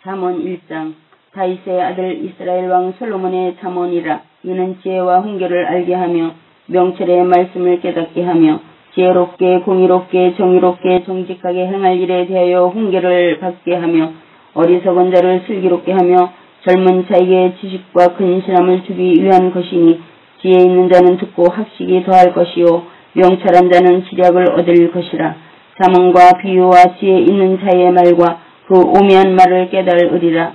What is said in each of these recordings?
잠언 1장. 다윗의 아들 이스라엘 왕 솔로몬의 잠언이라. 이는 지혜와 훈계를 알게 하며 명철의 말씀을 깨닫게 하며 지혜롭게 공의롭게 정의롭게 정직하게 행할 일에 대하여 훈계를 받게 하며 어리석은 자를 슬기롭게 하며 젊은 자에게 지식과 근신함을 주기 위한 것이니 지혜 있는 자는 듣고 학식이 더할 것이요 명철한 자는 지략을 얻을 것이라. 잠언과 비유와 지혜 있는 자의 말과 그 오묘한 말을 깨달으리라.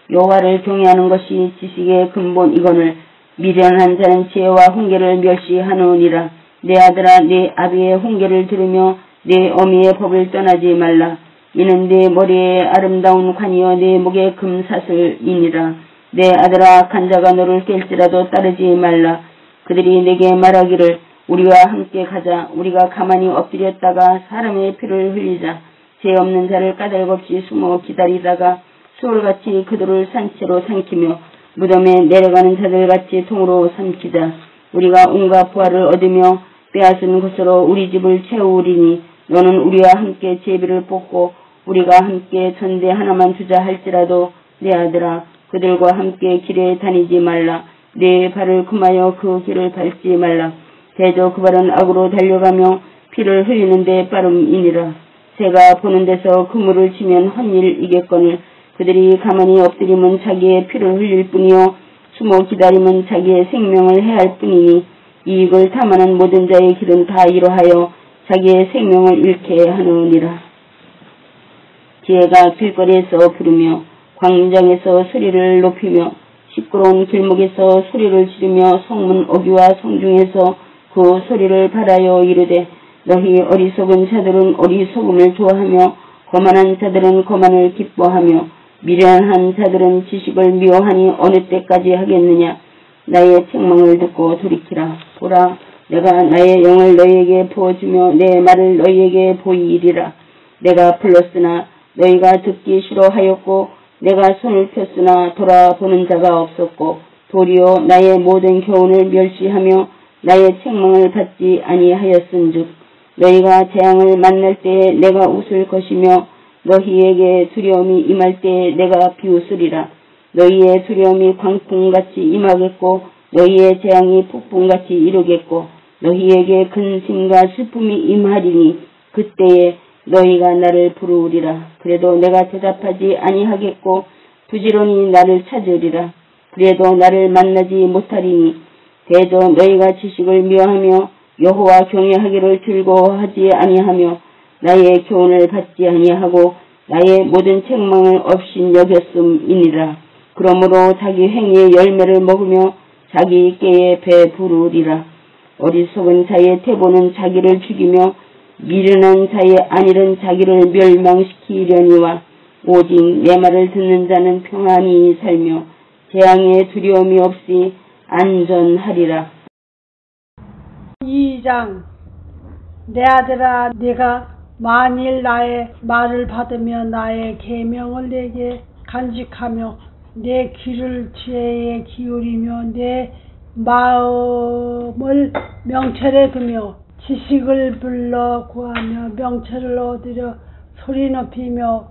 여호와를 경외하는 것이 지식의 근본이거늘 미련한 자는 지혜와 훈계를 멸시하느니라. 내 아들아, 내 아비의 훈계를 들으며 내 어미의 법을 떠나지 말라. 이는 내 머리에 아름다운 관이여 내 목에 금사슬이니라. 내 아들아, 악한 자가 너를 깰지라도 따르지 말라. 그들이 내게 말하기를 우리와 함께 가자. 우리가 가만히 엎드렸다가 사람의 피를 흘리자. 죄 없는 자를 까닭없이 숨어 기다리다가 수월같이 그들을 산채로 삼키며 무덤에 내려가는 자들같이 통으로 삼키자. 우리가 온갖 부활을 얻으며 빼앗은 것으로 우리 집을 채우리니 너는 우리와 함께 제비를 뽑고 우리가 함께 전대 하나만 두자 할지라도 내 아들아, 그들과 함께 길에 다니지 말라. 내 발을 금하여 그 길을 밟지 말라. 대저 그 발은 악으로 달려가며 피를 흘리는 데 빠름이니라. 새가 보는 데서 그물을 치면 헛일이겠거늘 그들이 가만히 엎드리면 자기의 피를 흘릴 뿐이요 숨어 기다리면 자기의 생명을 해할 뿐이니 이익을 탐하는 모든 자의 길은 다 이러하여 자기의 생명을 잃게 하느니라. 지혜가 길거리에서 부르며 광장에서 소리를 높이며 시끄러운 길목에서 소리를 지르며 성문 어귀와 성중에서 그 소리를 발하여 이르되 너희 어리석은 자들은 어리석음을 좋아하며 거만한 자들은 거만을 기뻐하며 미련한 자들은 지식을 미워하니 어느 때까지 하겠느냐. 나의 책망을 듣고 돌이키라. 보라, 내가 나의 영을 너희에게 부어주며 내 말을 너희에게 보이리라. 내가 불렀으나 너희가 듣기 싫어하였고 내가 손을 폈으나 돌아보는 자가 없었고 도리어 나의 모든 교훈을 멸시하며 나의 책망을 받지 아니하였은즉 너희가 재앙을 만날 때에 내가 웃을 것이며 너희에게 두려움이 임할 때에 내가 비웃으리라. 너희의 두려움이 광풍같이 임하겠고 너희의 재앙이 폭풍같이 이루겠고 너희에게 근심과 슬픔이 임하리니 그때에 너희가 나를 부르리라. 그래도 내가 대답하지 아니하겠고 부지런히 나를 찾으리라. 그래도 나를 만나지 못하리니 대저 너희가 지식을 미워하며 여호와 경외하기를 즐거워하지 아니하며 나의 교훈을 받지 아니하고 나의 모든 책망을 없인 여겼음이니라. 그러므로 자기 행위의 열매를 먹으며 자기 깨에 배부르리라. 어리석은 자의 태보는 자기를 죽이며 미련한 자의 안일은 자기를 멸망시키려니와 오직 내 말을 듣는 자는 평안히 살며 재앙의 두려움이 없이 안전하리라. 2장. 내 아들아, 네가 만일 나의 말을 받으며 나의 계명을 내게 간직하며 내 귀를 지혜에 기울이며 내 마음을 명철에 두며 지식을 불러 구하며 명철을 얻으려 소리 높이며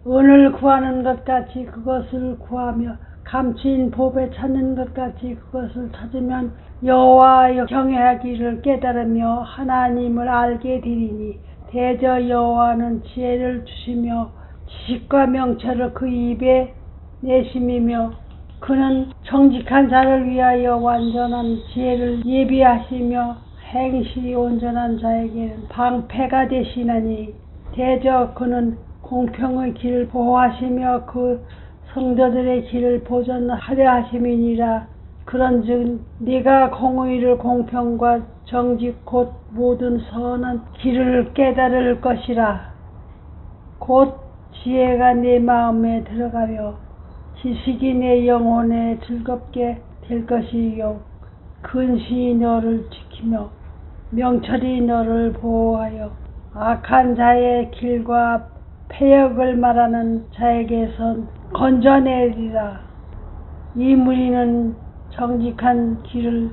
은을 구하는 것 같이 그것을 구하며 감추인 법에 찾는 것 같이 그것을 찾으면 여호와 경외하기를 깨달으며 하나님을 알게 되리니 대저 여호와는 지혜를 주시며 지식과 명철을 그 입에 내심이며 그는 정직한 자를 위하여 완전한 지혜를 예비하시며 행실이 온전한 자에게는 방패가 되시나니 대저 그는 공평의 길을 보호하시며 그 성도들의 길을 보존하려 하심이니라. 그런즉 네가 공의를 공평과 정직 곧 모든 선한 길을 깨달을 것이라. 곧 지혜가 네 마음에 들어가며 지식이 내 영혼에 즐겁게 될 것이요 근신이 너를 지키며 명철이 너를 보호하여 악한 자의 길과 패역을 말하는 자에게선 건져내리라. 이 무리는 정직한 길을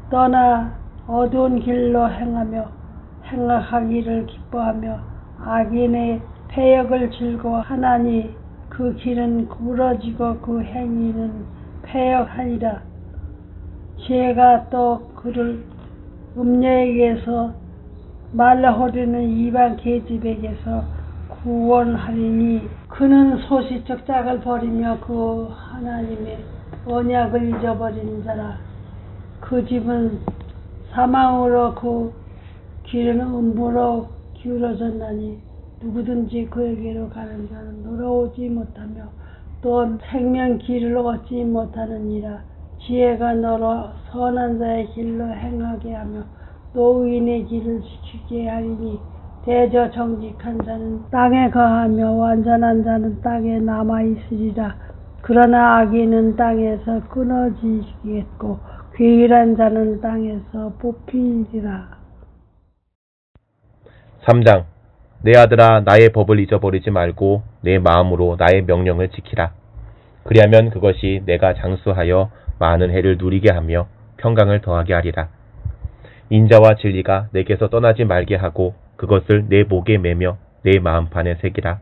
떠나 어두운 길로 행하기를 기뻐하며 악인의 패역을 즐거워하나니 그 길은 구부러지고 그 행위는 패역하리라. 지혜가 또 그를 음녀에게서 말라호르는 이방 계집에게서 구원하리니 그는 소시적 짝을 버리며 그 하나님의 언약을 잊어버린 자라. 그 집은 사망으로 그 길은 음부로 기울어졌나니 누구든지 그에게로 가는 자는 돌아오지 못하며 또 생명 길을 얻지 못하느니라. 지혜가 너로 선한 자의 길로 행하게 하며 또 의인의 길을 지키게 하리니 대저 정직한 자는 땅에 거하며 완전한 자는 땅에 남아있으리라. 그러나 악인은 땅에서 끊어지겠고 괴일한 자는 땅에서 뽑히리라. 3장. 내 아들아, 나의 법을 잊어버리지 말고 내 마음으로 나의 명령을 지키라. 그리하면 그것이 내가 장수하여 많은 해를 누리게 하며 평강을 더하게 하리라. 인자와 진리가 내게서 떠나지 말게 하고 그것을 내 목에 매며 내 마음판에 새기라.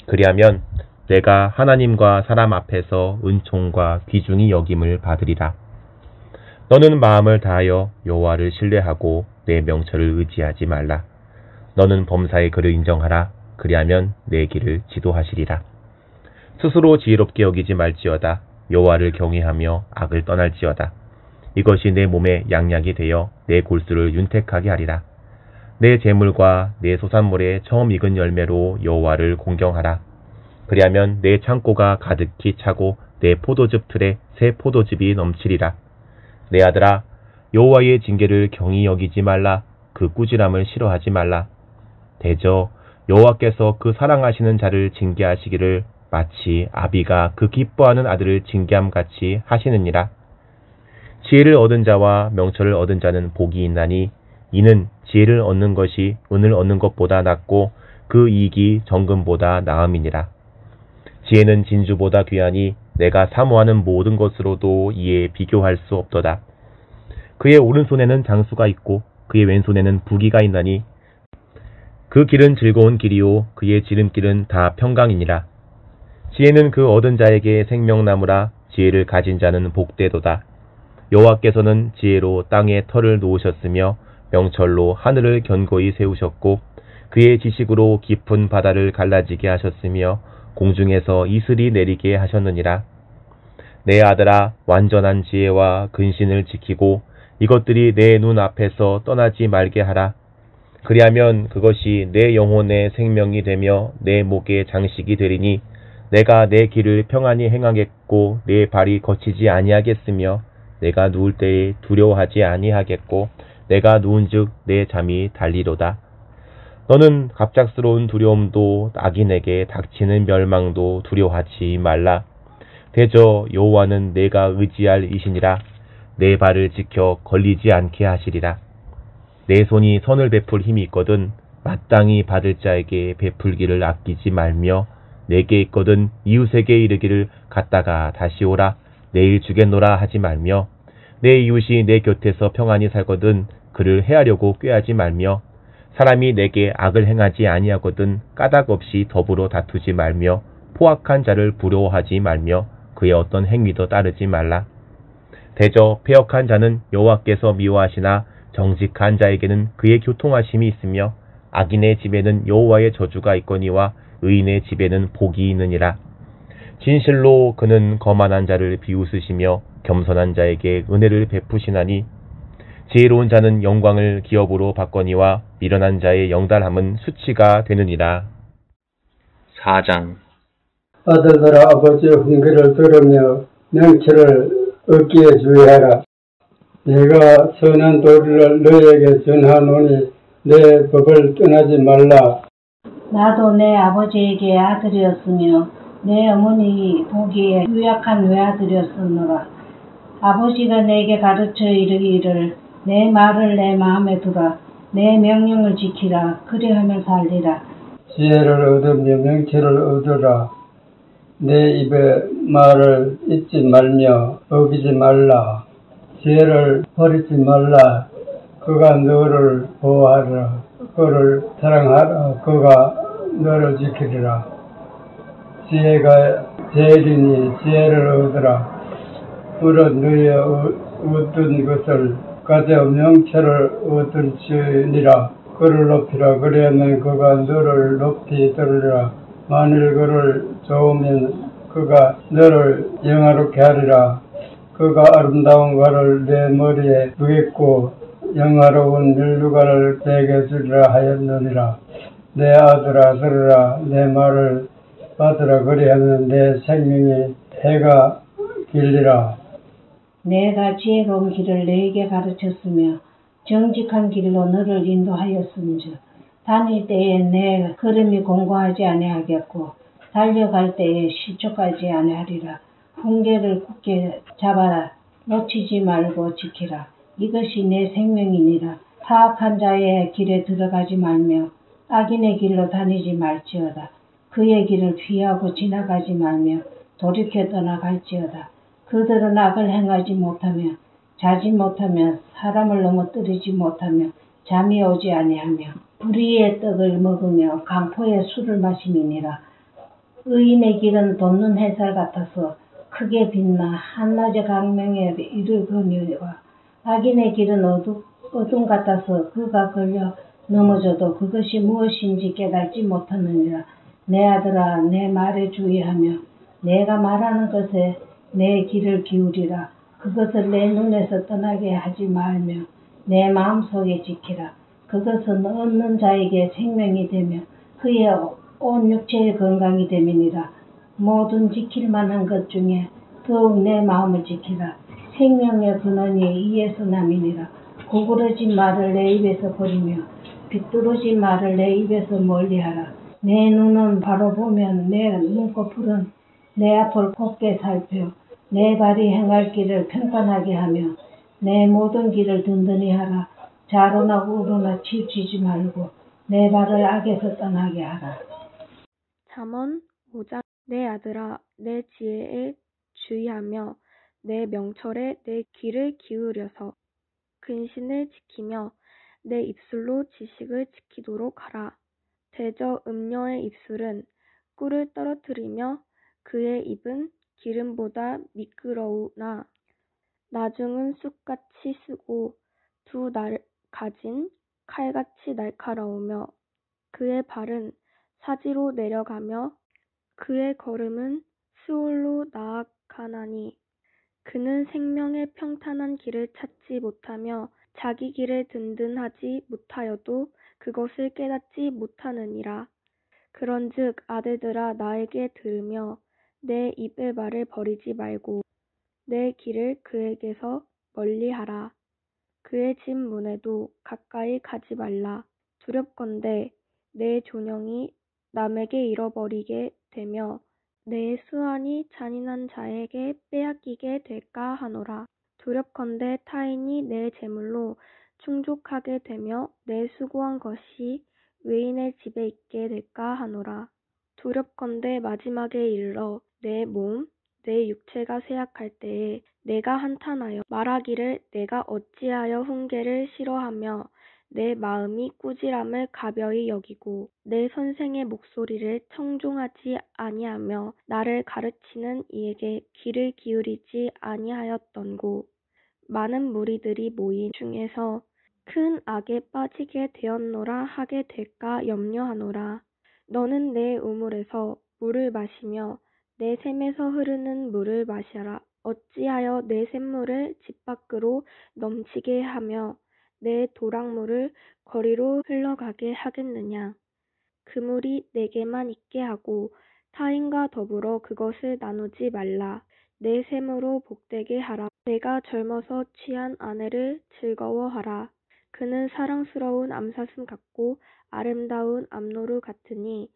그리하면 내가 하나님과 사람 앞에서 은총과 귀중히 여김을 받으리라. 너는 마음을 다하여 여호와를 신뢰하고 내 명철을 의지하지 말라. 너는 범사의 그를 인정하라. 그리하면 내 길을 지도하시리라. 스스로 지혜롭게 여기지 말지어다. 여호와를 경외하며 악을 떠날지어다. 이것이 내 몸에 양약이 되어 내 골수를 윤택하게 하리라. 내 재물과 내 소산물의 처음 익은 열매로 여호와를 공경하라. 그리하면 내 창고가 가득히 차고 내 포도즙 틀에 새 포도즙이 넘치리라. 내 아들아, 여호와의 징계를 경히 여기지 말라. 그 꾸지람을 싫어하지 말라. 대저 여호와께서 그 사랑하시는 자를 징계하시기를 마치 아비가 그 기뻐하는 아들을 징계함같이 하시느니라. 지혜를 얻은 자와 명철을 얻은 자는 복이 있나니 이는 지혜를 얻는 것이 은을 얻는 것보다 낫고 그 이익이 정금보다 나음이니라. 지혜는 진주보다 귀하니 내가 사모하는 모든 것으로도 이에 비교할 수 없도다. 그의 오른손에는 장수가 있고 그의 왼손에는 부귀가 있나니 그 길은 즐거운 길이요 그의 지름길은 다 평강이니라. 지혜는 그 얻은 자에게 생명나무라. 지혜를 가진 자는 복되도다. 여호와께서는 지혜로 땅에 터를 놓으셨으며 명철로 하늘을 견고히 세우셨고 그의 지식으로 깊은 바다를 갈라지게 하셨으며 공중에서 이슬이 내리게 하셨느니라. 내 아들아, 완전한 지혜와 근신을 지키고 이것들이 내 눈 앞에서 떠나지 말게 하라. 그리하면 그것이 내 영혼의 생명이 되며 내 목의 장식이 되리니 내가 내 길을 평안히 행하겠고 내 발이 거치지 아니하겠으며 내가 누울 때에 두려워하지 아니하겠고 내가 누운즉 내 잠이 달리로다. 너는 갑작스러운 두려움도 악인에게 닥치는 멸망도 두려워하지 말라. 대저 여호와는 내가 의지할 이시니라. 내 발을 지켜 걸리지 않게 하시리라. 내 손이 선을 베풀 힘이 있거든 마땅히 받을 자에게 베풀기를 아끼지 말며 내게 있거든 이웃에게 이르기를 갔다가 다시 오라 내일 주겠노라 하지 말며 내 이웃이 내 곁에서 평안히 살거든 그를 해하려고 꾀하지 말며 사람이 내게 악을 행하지 아니하거든 까닭 없이 더불어 다투지 말며 포악한 자를 부러워하지 말며 그의 어떤 행위도 따르지 말라. 대저 패역한 자는 여호와께서 미워하시나 정직한 자에게는 그의 교통하심이 있으며 악인의 집에는 여호와의 저주가 있거니와 의인의 집에는 복이 있느니라. 진실로 그는 거만한 자를 비웃으시며 겸손한 자에게 은혜를 베푸시나니 지혜로운 자는 영광을 기업으로 받거니와 미련한 자의 영달함은 수치가 되느니라. 4장. 아들들아, 아버지의 훈계를 들으며 명철을 얻기에 주의하라. 내가 선한 도리를 너에게 전하노니 내 법을 떠나지 말라. 나도 내 아버지에게 아들이었으며 내 어머니 보기에 유약한 외아들이었으므라. 아버지가 내게 가르쳐 이르기를 내 말을 내 마음에 두라. 내 명령을 지키라. 그리하면 살리라. 지혜를 얻으며 명철을 얻으라. 내 입의 말을 잊지 말며 어기지 말라. 지혜를 버리지 말라. 그가 너를 보호하라. 그를 사랑하라. 그가 너를 지키리라. 지혜가 제일이니 지혜를 얻으라. 무릇 너희 얻은 것을 가져 명철을 얻을지니라. 그를 높이라. 그리하면 그가 너를 높이 들으리라. 만일 그를 좋으면 그가 너를 영화롭게 하리라. 그가 아름다운 가를 내 머리에 두겠고 영화로운 면류관을 내게 주리라 하였느니라. 내 아들아 들으라. 내 말을 받으라. 그리하면 내 생명의 해가 길리라. 내가 지혜로운 길을 너에게 가르쳤으며 정직한 길로 너를 인도하였은즉 다닐 때에 내 걸음이 공고하지 아니하겠고 달려갈 때에 실족하지 아니하리라. 훈계를 굳게 잡아라. 놓치지 말고 지키라. 이것이 내 생명이니라. 타악한 자의 길에 들어가지 말며 악인의 길로 다니지 말지어다. 그의 길을 피하고 지나가지 말며 돌이켜 떠나갈지어다. 그들은 악을 행하지 못하며 자지 못하며 사람을 넘어뜨리지 못하며 잠이 오지 아니하며 불의의 떡을 먹으며 강포의 술을 마심이니라. 의인의 길은 돋는 햇살 같아서 크게 빛나 한낮의 광명에 이르거니와 악인의 길은 어둠 같아서 그가 걸려 넘어져도 그것이 무엇인지 깨닫지 못하느니라. 내 아들아 내 말에 주의하며 내가 말하는 것에 내 귀를 기울이라. 그것을 내 눈에서 떠나게 하지 말며 내 마음속에 지키라. 그것은 얻는 자에게 생명이 되며 그의 온 육체의 건강이 됨이니라. 모든 지킬 만한 것 중에 더욱 내 마음을 지키라. 생명의 근원이 이에서 남이니라. 구부러진 말을 내 입에서 버리며 비뚤어진 말을 내 입에서 멀리하라. 내 눈은 바로 보면 내 눈꺼풀은 내 앞을 곱게 살펴 내 발이 행할 길을 평탄하게 하며 내 모든 길을 든든히 하라. 좌로나 우로나 치우치지 말고 내 발을 악에서 떠나게 하라. 잠언 5장. 내 아들아 내 지혜에 주의하며 내 명철에 내 귀를 기울여서 근신을 지키며 내 입술로 지식을 지키도록 하라. 대저 음녀의 입술은 꿀을 떨어뜨리며 그의 입은 기름보다 미끄러우나 나중은 쑥같이 쓰고 두 가진 칼같이 날카로우며 그의 발은 사지로 내려가며 그의 걸음은 스올로 나아가나니 그는 생명의 평탄한 길을 찾지 못하며 자기 길에 든든하지 못하여도 그것을 깨닫지 못하느니라. 그런즉 아들들아 나에게 들으며 내 입의 말을 버리지 말고 내 길을 그에게서 멀리하라. 그의 집 문에도 가까이 가지 말라. 두렵건대 내 존영이 남에게 잃어버리게 되며 내 수완이 잔인한 자에게 빼앗기게 될까 하노라. 두렵건대 타인이 내 재물로 충족하게 되며 내 수고한 것이 외인의 집에 있게 될까 하노라. 두렵건대 마지막에 이르러 내 몸, 내 육체가 쇠약할 때에 내가 한탄하여 말하기를 내가 어찌하여 훈계를 싫어하며 내 마음이 꾸지람을 가벼이 여기고 내 선생의 목소리를 청종하지 아니하며 나를 가르치는 이에게 귀를 기울이지 아니하였던고. 많은 무리들이 모인 중에서 큰 악에 빠지게 되었노라 하게 될까 염려하노라. 너는 내 우물에서 물을 마시며 내 샘에서 흐르는 물을 마셔라. 어찌하여 내 샘물을 집 밖으로 넘치게 하며 내 도랑물을 거리로 흘러가게 하겠느냐. 그 물이 내게만 있게 하고 타인과 더불어 그것을 나누지 말라. 내 샘으로 복되게 하라. 내가 젊어서 취한 아내를 즐거워하라. 그는 사랑스러운 암사슴 같고 아름다운 암노루 같으니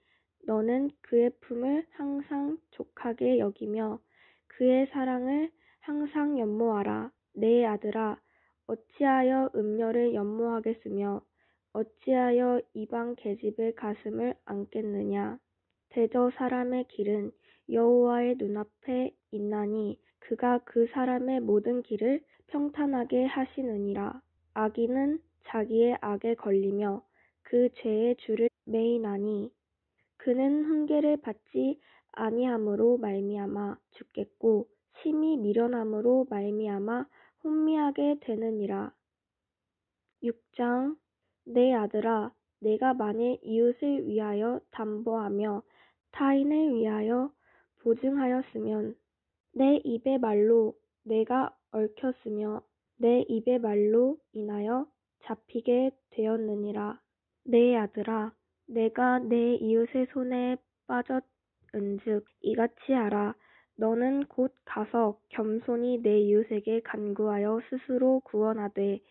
너는 그의 품을 항상 족하게 여기며 그의 사랑을 항상 연모하라. 내 아들아 어찌하여 음녀를 연모하겠으며 어찌하여 이방 계집의 가슴을 안겠느냐. 대저 사람의 길은 여호와의 눈앞에 있나니 그가 그 사람의 모든 길을 평탄하게 하시느니라. 악인은 자기의 악에 걸리며 그 죄의 줄을 매이나니 그는 훈계를 받지 아니함으로 말미암아 죽겠고 심히 미련함으로 말미암아 혼미하게 되느니라. 6장 내 아들아 내가 만일 이웃을 위하여 담보하며 타인을 위하여 보증하였으면 내 입의 말로 내가 얽혔으며 내 입의 말로 인하여 잡히게 되었느니라. 내 아들아 내가 내 이웃의 손에 빠졌은즉 이같이 하라. 너는 곧 가서 겸손히 내 이웃에게 간구하여 스스로 구원하되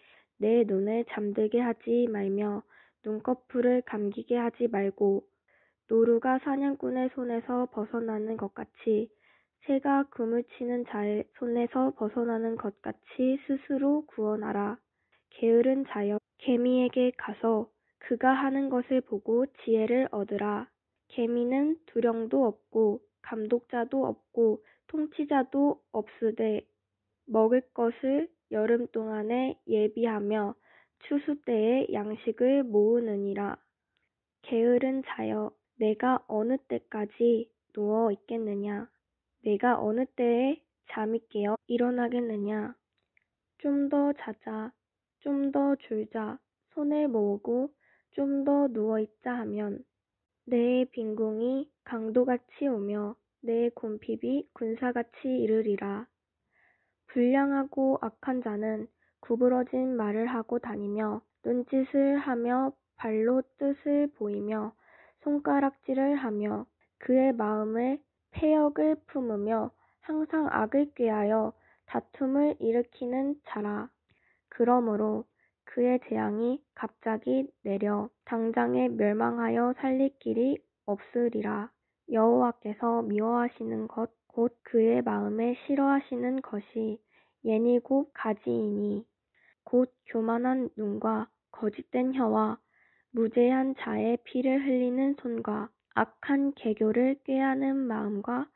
내 눈을 잠들게 하지 말며 눈꺼풀을 감기게 하지 말고 노루가 사냥꾼의 손에서 벗어나는 것 같이 새가 그물 치는 자의 손에서 벗어나는 것 같이 스스로 구원하라. 게으른 자여 개미에게 가서 그가 하는 것을 보고 지혜를 얻으라. 개미는 두령도 없고 감독자도 없고 통치자도 없으되 먹을 것을 여름 동안에 예비하며 추수 때에 양식을 모으느니라. 게으른 자여 내가 어느 때까지 누워 있겠느냐? 내가 어느 때에 잠이 깨어 일어나겠느냐? 좀 더 자자, 좀 더 졸자, 손을 모으고 좀 더 누워있자 하면 내 빈궁이 강도같이 오며 내 곰핍이 군사같이 이르리라. 불량하고 악한 자는 구부러진 말을 하고 다니며 눈짓을 하며 발로 뜻을 보이며 손가락질을 하며 그의 마음에 패역을 품으며 항상 악을 꾀하여 다툼을 일으키는 자라. 그러므로 그의 재앙이 갑자기 내려 당장에 멸망하여 살릴 길이 없으리라. 여호와께서 미워하시는 것 곧 그의 마음에 싫어하시는 것이 예닐곱 가지이니 곧 교만한 눈과 거짓된 혀와 무죄한 자의 피를 흘리는 손과 악한 계교를 꾀하는 마음과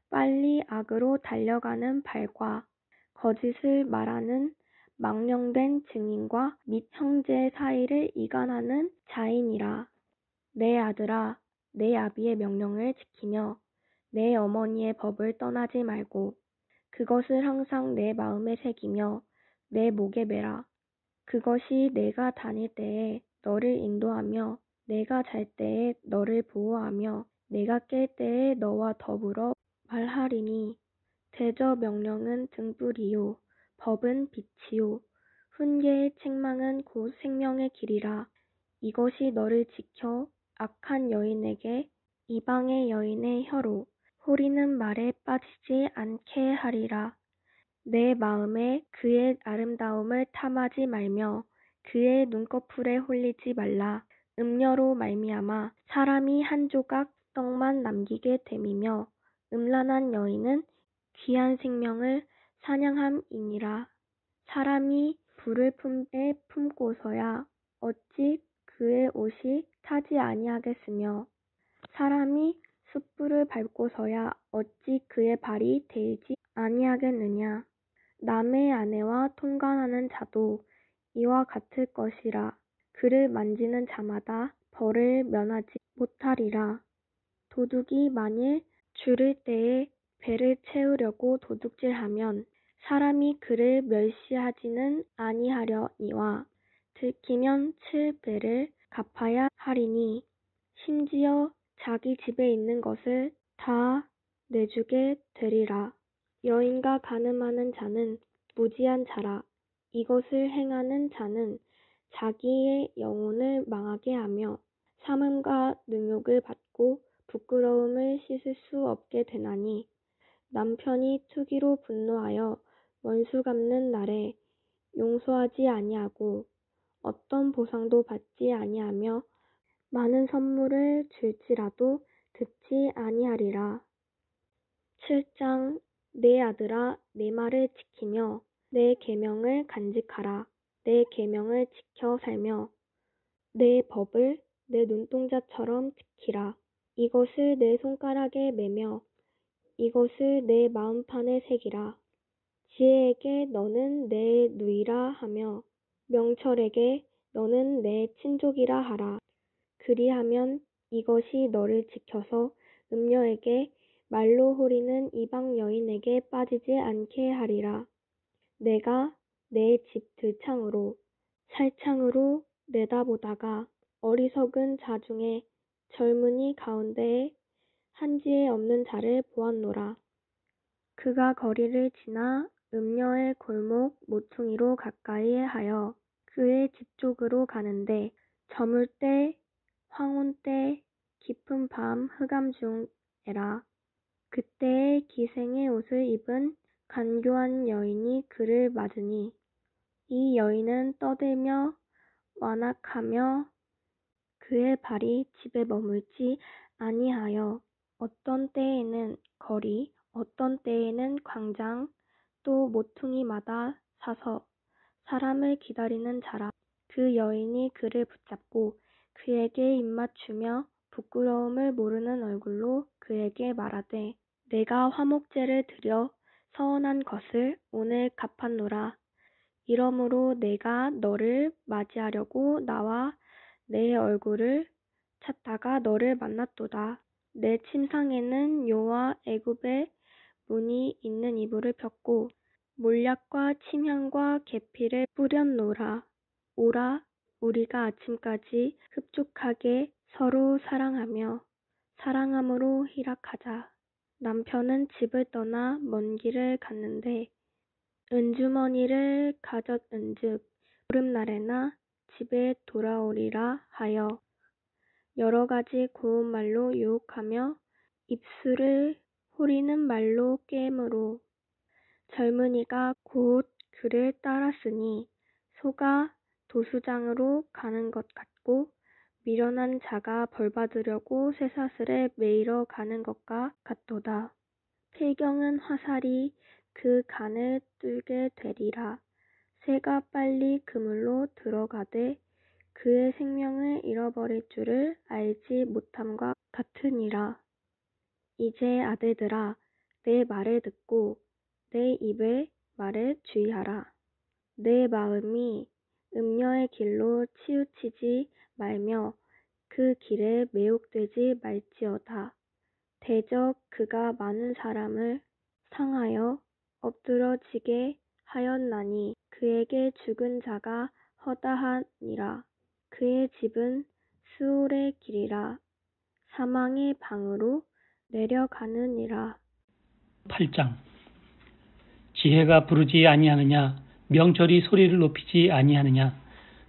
빨리 악으로 달려가는 발과 거짓을 말하는 망령된 증인과 및 형제 사이를 이간하는 자이니라. 내 아들아 내 아비의 명령을 지키며 내 어머니의 법을 떠나지 말고 그것을 항상 내 마음에 새기며 내 목에 매라. 그것이 내가 다닐 때에 너를 인도하며 내가 잘 때에 너를 보호하며 내가 깰 때에 너와 더불어 말하리니 대저 명령은 등불이요 법은 빛이요 훈계의 책망은 곧 생명의 길이라. 이것이 너를 지켜 악한 여인에게 이방의 여인의 혀로 호리는 말에 빠지지 않게 하리라. 내 마음에 그의 아름다움을 탐하지 말며 그의 눈꺼풀에 홀리지 말라. 음녀로 말미암아 사람이 한 조각 떡만 남기게 됨이며 음란한 여인은 귀한 생명을 사냥함이니라. 사람이 불을 품에 품고서야 어찌 그의 옷이 타지 아니하겠으며 사람이 숯불을 밟고서야 어찌 그의 발이 데이지 아니하겠느냐. 남의 아내와 통관하는 자도 이와 같을 것이라. 그를 만지는 자마다 벌을 면하지 못하리라. 도둑이 만일 줄을 때에 배를 채우려고 도둑질하면 사람이 그를 멸시하지는 아니하려니와 들키면 칠 배를 갚아야 하리니 심지어 자기 집에 있는 것을 다 내주게 되리라. 여인과 간음하는 자는 무지한 자라. 이것을 행하는 자는 자기의 영혼을 망하게 하며 삼음과 능욕을 받고 부끄러움을 씻을 수 없게 되나니 남편이 투기로 분노하여 원수 갚는 날에 용서하지 아니하고 어떤 보상도 받지 아니하며 많은 선물을 줄지라도 듣지 아니하리라. 7장 내 아들아 내 말을 지키며 내 계명을 간직하라. 내 계명을 지켜 살며 내 법을 내 눈동자처럼 지키라. 이것을 내 손가락에 매며 이것을 내 마음판에 새기라. 지혜에게 너는 내 누이라 하며 명철에게 너는 내 친족이라 하라. 그리하면 이것이 너를 지켜서 음녀에게 말로 호리는 이방 여인에게 빠지지 않게 하리라. 내가 내 집 들창으로 살창으로 내다보다가 어리석은 자 중에 젊은이 가운데에 한지에 없는 자를 보았노라. 그가 거리를 지나 음녀의 골목 모퉁이로 가까이 하여 그의 집 쪽으로 가는데 저물 때 황혼 때 깊은 밤 흑암 중에라. 그때에 기생의 옷을 입은 간교한 여인이 그를 맞으니 이 여인은 떠들며 완악하며 그의 발이 집에 머물지 아니하여 어떤 때에는 거리 어떤 때에는 광장 또 모퉁이마다 사서 사람을 기다리는 자라. 그 여인이 그를 붙잡고 그에게 입맞추며 부끄러움을 모르는 얼굴로 그에게 말하되 내가 화목제를 드려 서원한 것을 오늘 갚았노라. 이러므로 내가 너를 맞이하려고 나와 내 얼굴을 찾다가 너를 만났도다. 내 침상에는 요와 애굽의 문이 있는 이불을 폈고 몰약과 침향과 계피를 뿌렸노라. 오라, 우리가 아침까지 흡족하게 서로 사랑하며 사랑함으로 희락하자. 남편은 집을 떠나 먼 길을 갔는데 은주머니를 가졌은즉 보름날에나 집에 돌아오리라 하여 여러 가지 고운 말로 유혹하며 입술을 호리는 말로 꿰므로 젊은이가 곧 그를 따랐으니 소가 도수장으로 가는 것 같고 미련한 자가 벌받으려고 쇠사슬에 매이러 가는 것과 같도다. 필경은 화살이 그 간을 뚫게 되리라. 새가 빨리 그물로 들어가되 그의 생명을 잃어버릴 줄을 알지 못함과 같으니라. 이제 아들들아, 내 말을 듣고 내 입의 말을 주의하라. 내 마음이 음녀의 길로 치우치지 말며 그 길에 매혹되지 말지어다. 대적 그가 많은 사람을 상하여 엎드러지게 하였나니 그에게 죽은 자가 허다하니라. 그의 집은 스올의 길이라 사망의 방으로 내려가느니라. 8장. 지혜가 부르지 아니하느냐, 명철이 소리를 높이지 아니하느냐.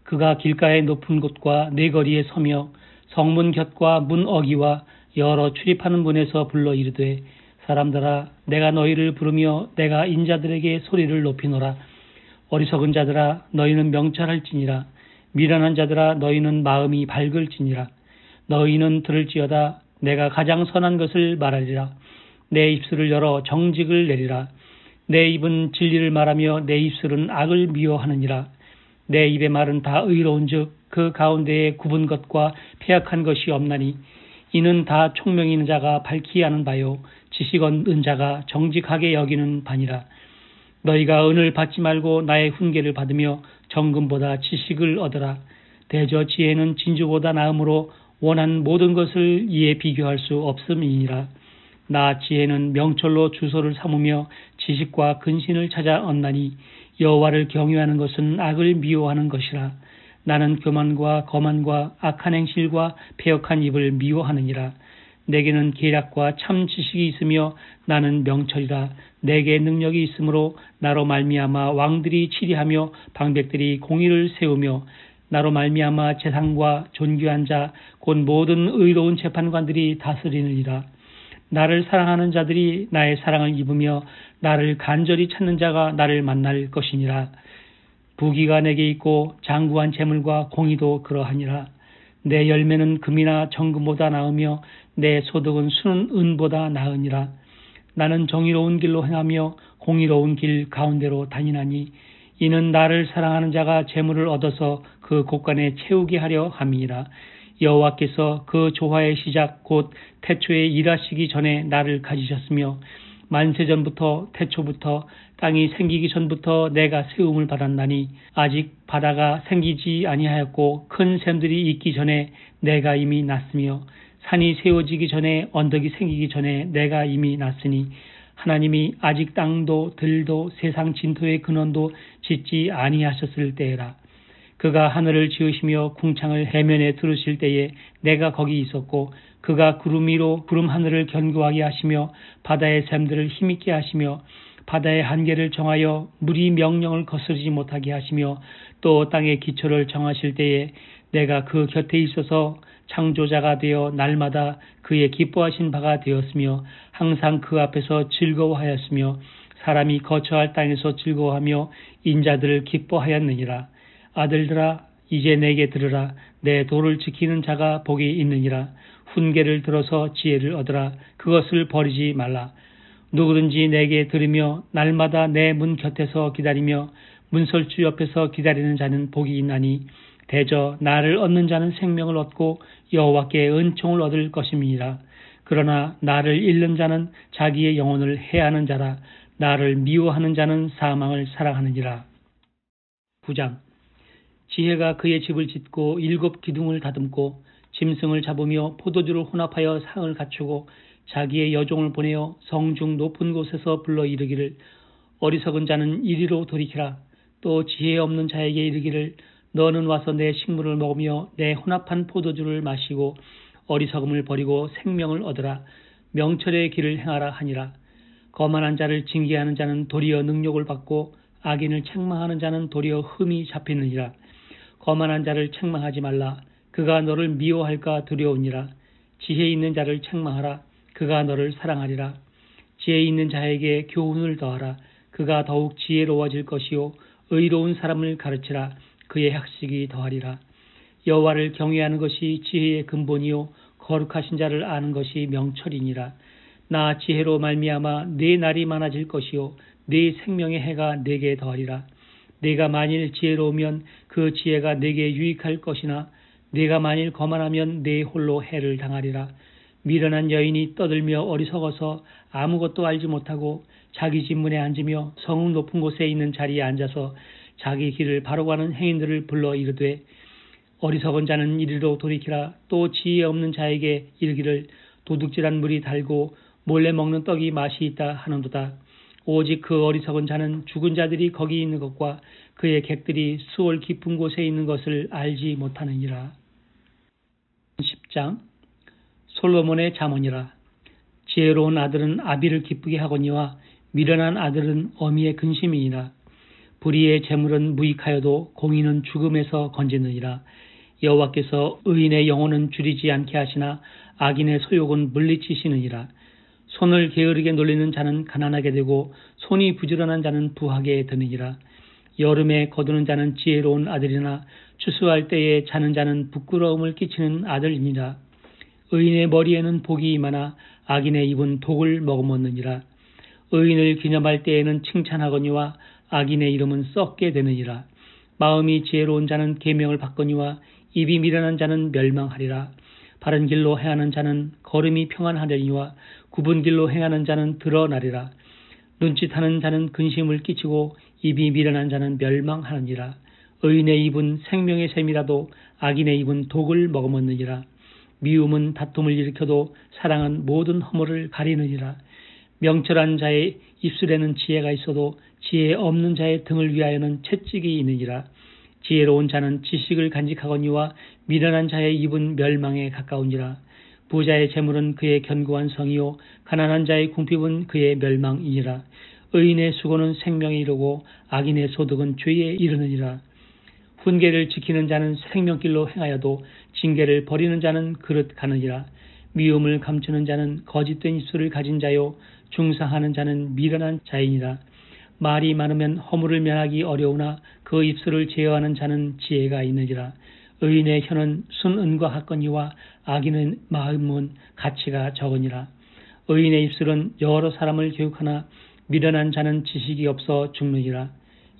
그가 길가의 높은 곳과 네거리에 서며 성문 곁과 문 어기와 여러 출입하는 문에서 불러 이르되 사람들아, 내가 너희를 부르며 내가 인자들에게 소리를 높이노라. 어리석은 자들아, 너희는 명철할지니라. 미련한 자들아, 너희는 마음이 밝을지니라. 너희는 들을지어다. 내가 가장 선한 것을 말하리라. 내 입술을 열어 정직을 내리라. 내 입은 진리를 말하며 내 입술은 악을 미워하느니라. 내 입의 말은 다 의로운즉 그 가운데에 굽은 것과 패역한 것이 없나니 이는 다 총명 있는 자가 밝히 아는 바요 지식 얻는 자가 정직하게 여기는 바니라. 너희가 은을 받지 말고 나의 훈계를 받으며 정금보다 지식을 얻으라. 대저 지혜는 진주보다 나음으로 원한 모든 것을 이에 비교할 수 없음이니라. 나 지혜는 명철로 주소를 삼으며 지식과 근신을 찾아 얻나니 여호와를 경외하는 것은 악을 미워하는 것이라. 나는 교만과 거만과 악한 행실과 패역한 입을 미워하느니라. 내게는 계략과 참 지식이 있으며 나는 명철이라. 내게 능력이 있으므로 나로 말미암아 왕들이 치리하며 방백들이 공의를 세우며 나로 말미암아 재상과 존귀한 자 곧 모든 의로운 재판관들이 다스리느니라. 나를 사랑하는 자들이 나의 사랑을 입으며 나를 간절히 찾는 자가 나를 만날 것이니라. 부귀가 내게 있고 장구한 재물과 공의도 그러하니라. 내 열매는 금이나 정금보다 나으며 내 소득은 순 은보다 나으니라. 나는 정의로운 길로 행하며 공의로운 길 가운데로 다니나니 이는 나를 사랑하는 자가 재물을 얻어서 그 곳간에 채우게 하려 함이니라. 여호와께서 그 조화의 시작 곧 태초에 일하시기 전에 나를 가지셨으며 만세전부터 태초부터 땅이 생기기 전부터 내가 세움을 받았나니 아직 바다가 생기지 아니하였고 큰 샘들이 있기 전에 내가 이미 났으며 산이 세워지기 전에 언덕이 생기기 전에 내가 이미 났으니 하나님이 아직 땅도 들도 세상 진토의 근원도 짓지 아니하셨을 때라. 그가 하늘을 지으시며 궁창을 해면에 두르실 때에 내가 거기 있었고 그가 구름 위로 구름 하늘을 견고하게 하시며 바다의 샘들을 힘있게 하시며 바다의 한계를 정하여 물이 명령을 거스르지 못하게 하시며 또 땅의 기초를 정하실 때에 내가 그 곁에 있어서 창조자가 되어 날마다 그의 기뻐하신 바가 되었으며 항상 그 앞에서 즐거워하였으며 사람이 거처할 땅에서 즐거워하며 인자들을 기뻐하였느니라. 아들들아 이제 내게 들으라. 내 도를 지키는 자가 복이 있느니라. 훈계를 들어서 지혜를 얻으라. 그것을 버리지 말라. 누구든지 내게 들으며 날마다 내 문 곁에서 기다리며 문설주 옆에서 기다리는 자는 복이 있나니 대저 나를 얻는 자는 생명을 얻고 여호와께 은총을 얻을 것임이니라. 그러나 나를 잃는 자는 자기의 영혼을 해하는 자라. 나를 미워하는 자는 사망을 사랑하느니라. 9장. 지혜가 그의 집을 짓고 7 기둥을 다듬고 짐승을 잡으며 포도주를 혼합하여 상을 갖추고 자기의 여종을 보내어 성중 높은 곳에서 불러 이르기를 어리석은 자는 이리로 돌이키라. 또 지혜 없는 자에게 이르기를 너는 와서 내 식물을 먹으며 내 혼합한 포도주를 마시고 어리석음을 버리고 생명을 얻으라. 명철의 길을 행하라 하니라. 거만한 자를 징계하는 자는 도리어 능욕을 받고 악인을 책망하는 자는 도리어 흠이 잡히느니라. 거만한 자를 책망하지 말라. 그가 너를 미워할까 두려우니라. 지혜 있는 자를 책망하라. 그가 너를 사랑하리라. 지혜 있는 자에게 교훈을 더하라. 그가 더욱 지혜로워질 것이요 의로운 사람을 가르치라. 그의 학식이 더하리라. 여호와를 경외하는 것이 지혜의 근본이요 거룩하신 자를 아는 것이 명철이니라. 나 지혜로 말미암아 네 날이 많아질 것이요 네 생명의 해가 네게 더하리라. 네가 만일 지혜로우면 그 지혜가 네게 유익할 것이나 네가 만일 거만하면 네 홀로 해를 당하리라. 미련한 여인이 떠들며 어리석어서 아무것도 알지 못하고 자기 집 문에 앉으며 성읍 높은 곳에 있는 자리에 앉아서 자기 길을 바로 가는 행인들을 불러 이르되 어리석은 자는 이리로 돌이키라. 또 지혜 없는 자에게 이르기를 도둑질한 물이 달고 몰래 먹는 떡이 맛이 있다 하는도다. 오직 그 어리석은 자는 죽은 자들이 거기 있는 것과 그의 객들이 수월 깊은 곳에 있는 것을 알지 못하느니라. 10장. 솔로몬의 잠언이라. 지혜로운 아들은 아비를 기쁘게 하거니와 미련한 아들은 어미의 근심이니라. 불의의 재물은 무익하여도 공의는 죽음에서 건지느니라. 여호와께서 의인의 영혼은 줄이지 않게 하시나 악인의 소욕은 물리치시느니라. 손을 게으르게 놀리는 자는 가난하게 되고 손이 부지런한 자는 부하게 되느니라. 여름에 거두는 자는 지혜로운 아들이나 추수할 때에 자는 자는 부끄러움을 끼치는 아들이니라. 의인의 머리에는 복이 임하나 악인의 입은 독을 머금었느니라. 의인을 기념할 때에는 칭찬하거니와 악인의 이름은 썩게 되느니라. 마음이 지혜로운 자는 계명을 받거니와 입이 미련한 자는 멸망하리라. 바른 길로 행하는 자는 걸음이 평안하려니와 굽은 길로 행하는 자는 드러나리라. 눈짓하는 자는 근심을 끼치고 입이 미련한 자는 멸망하느니라. 의인의 입은 생명의 샘이라도 악인의 입은 독을 머금었느니라. 미움은 다툼을 일으켜도 사랑은 모든 허물을 가리느니라. 명철한 자의 입술에는 지혜가 있어도 지혜 없는 자의 등을 위하여는 채찍이 있느니라. 지혜로운 자는 지식을 간직하거니와 미련한 자의 입은 멸망에 가까우니라. 부자의 재물은 그의 견고한 성이요 가난한 자의 궁핍은 그의 멸망이니라. 의인의 수고는 생명에 이르고 악인의 소득은 죄에 이르느니라. 훈계를 지키는 자는 생명길로 행하여도 징계를 버리는 자는 그릇 가느니라. 미움을 감추는 자는 거짓된 입술을 가진 자요 중상하는 자는 미련한 자이니라. 말이 많으면 허물을 면하기 어려우나 그 입술을 제어하는 자는 지혜가 있느니라. 의인의 혀는 순은과 같거니와 악인의 마음은 가치가 적으니라. 의인의 입술은 여러 사람을 교육하나 미련한 자는 지식이 없어 죽느니라.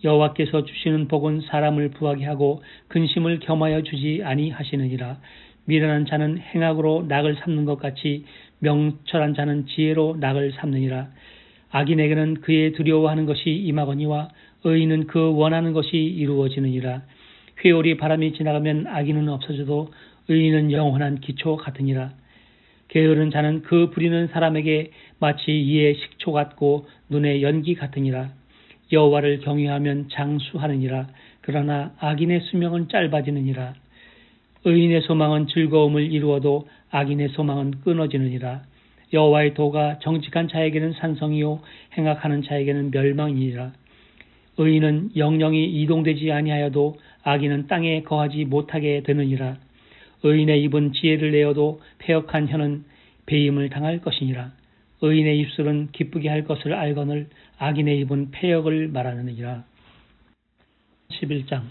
여호와께서 주시는 복은 사람을 부하게 하고 근심을 겸하여 주지 아니하시느니라. 미련한 자는 행악으로 낙을 삼는 것 같이 명철한 자는 지혜로 낙을 삼느니라. 악인에게는 그의 두려워하는 것이 임하거니와 의인은 그 원하는 것이 이루어지느니라. 회오리 바람이 지나가면 악인은 없어져도 의인은 영원한 기초 같으니라. 게으른 자는 그 부리는 사람에게 마치 이의 식초 같고 눈의 연기 같으니라. 여호와를 경외하면 장수하느니라. 그러나 악인의 수명은 짧아지느니라. 의인의 소망은 즐거움을 이루어도 악인의 소망은 끊어지느니라. 여호와의 도가 정직한 자에게는 산성이요 행악하는 자에게는 멸망이니라. 의인은 영영이 이동되지 아니하여도 악인은 땅에 거하지 못하게 되느니라. 의인의 입은 지혜를 내어도 패역한 혀는 배임을 당할 것이니라. 의인의 입술은 기쁘게 할 것을 알거늘 악인의 입은 패역을 말하느니라. 11장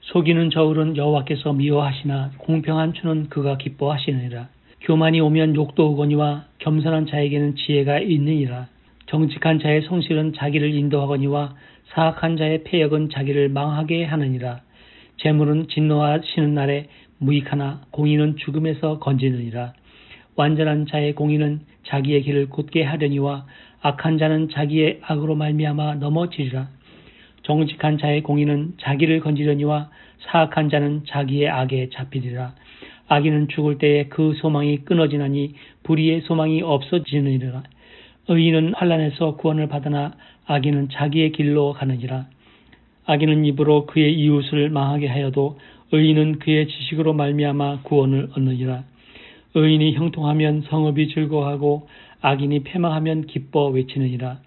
속이는 저울은 여호와께서 미워하시나 공평한 추는 그가 기뻐하시느니라. 교만이 오면 욕도 오거니와 겸손한 자에게는 지혜가 있느니라. 정직한 자의 성실은 자기를 인도하거니와 사악한 자의 패역은 자기를 망하게 하느니라. 재물은 진노하시는 날에 무익하나 공의는 죽음에서 건지느니라. 완전한 자의 공의는 자기의 길을 곧게 하려니와 악한 자는 자기의 악으로 말미암아 넘어지리라. 정직한 자의 공의는 자기를 건지려니와 사악한 자는 자기의 악에 잡히리라. 악인은 죽을 때에 그 소망이 끊어지나니 불의의 소망이 없어지느니라. 의인은 환난에서 구원을 받으나 악인은 자기의 길로 가느니라. 악인은 입으로 그의 이웃을 망하게 하여도 의인은 그의 지식으로 말미암아 구원을 얻느니라. 의인이 형통하면 성읍이 즐거워하고 악인이 패망하면 기뻐 외치느니라.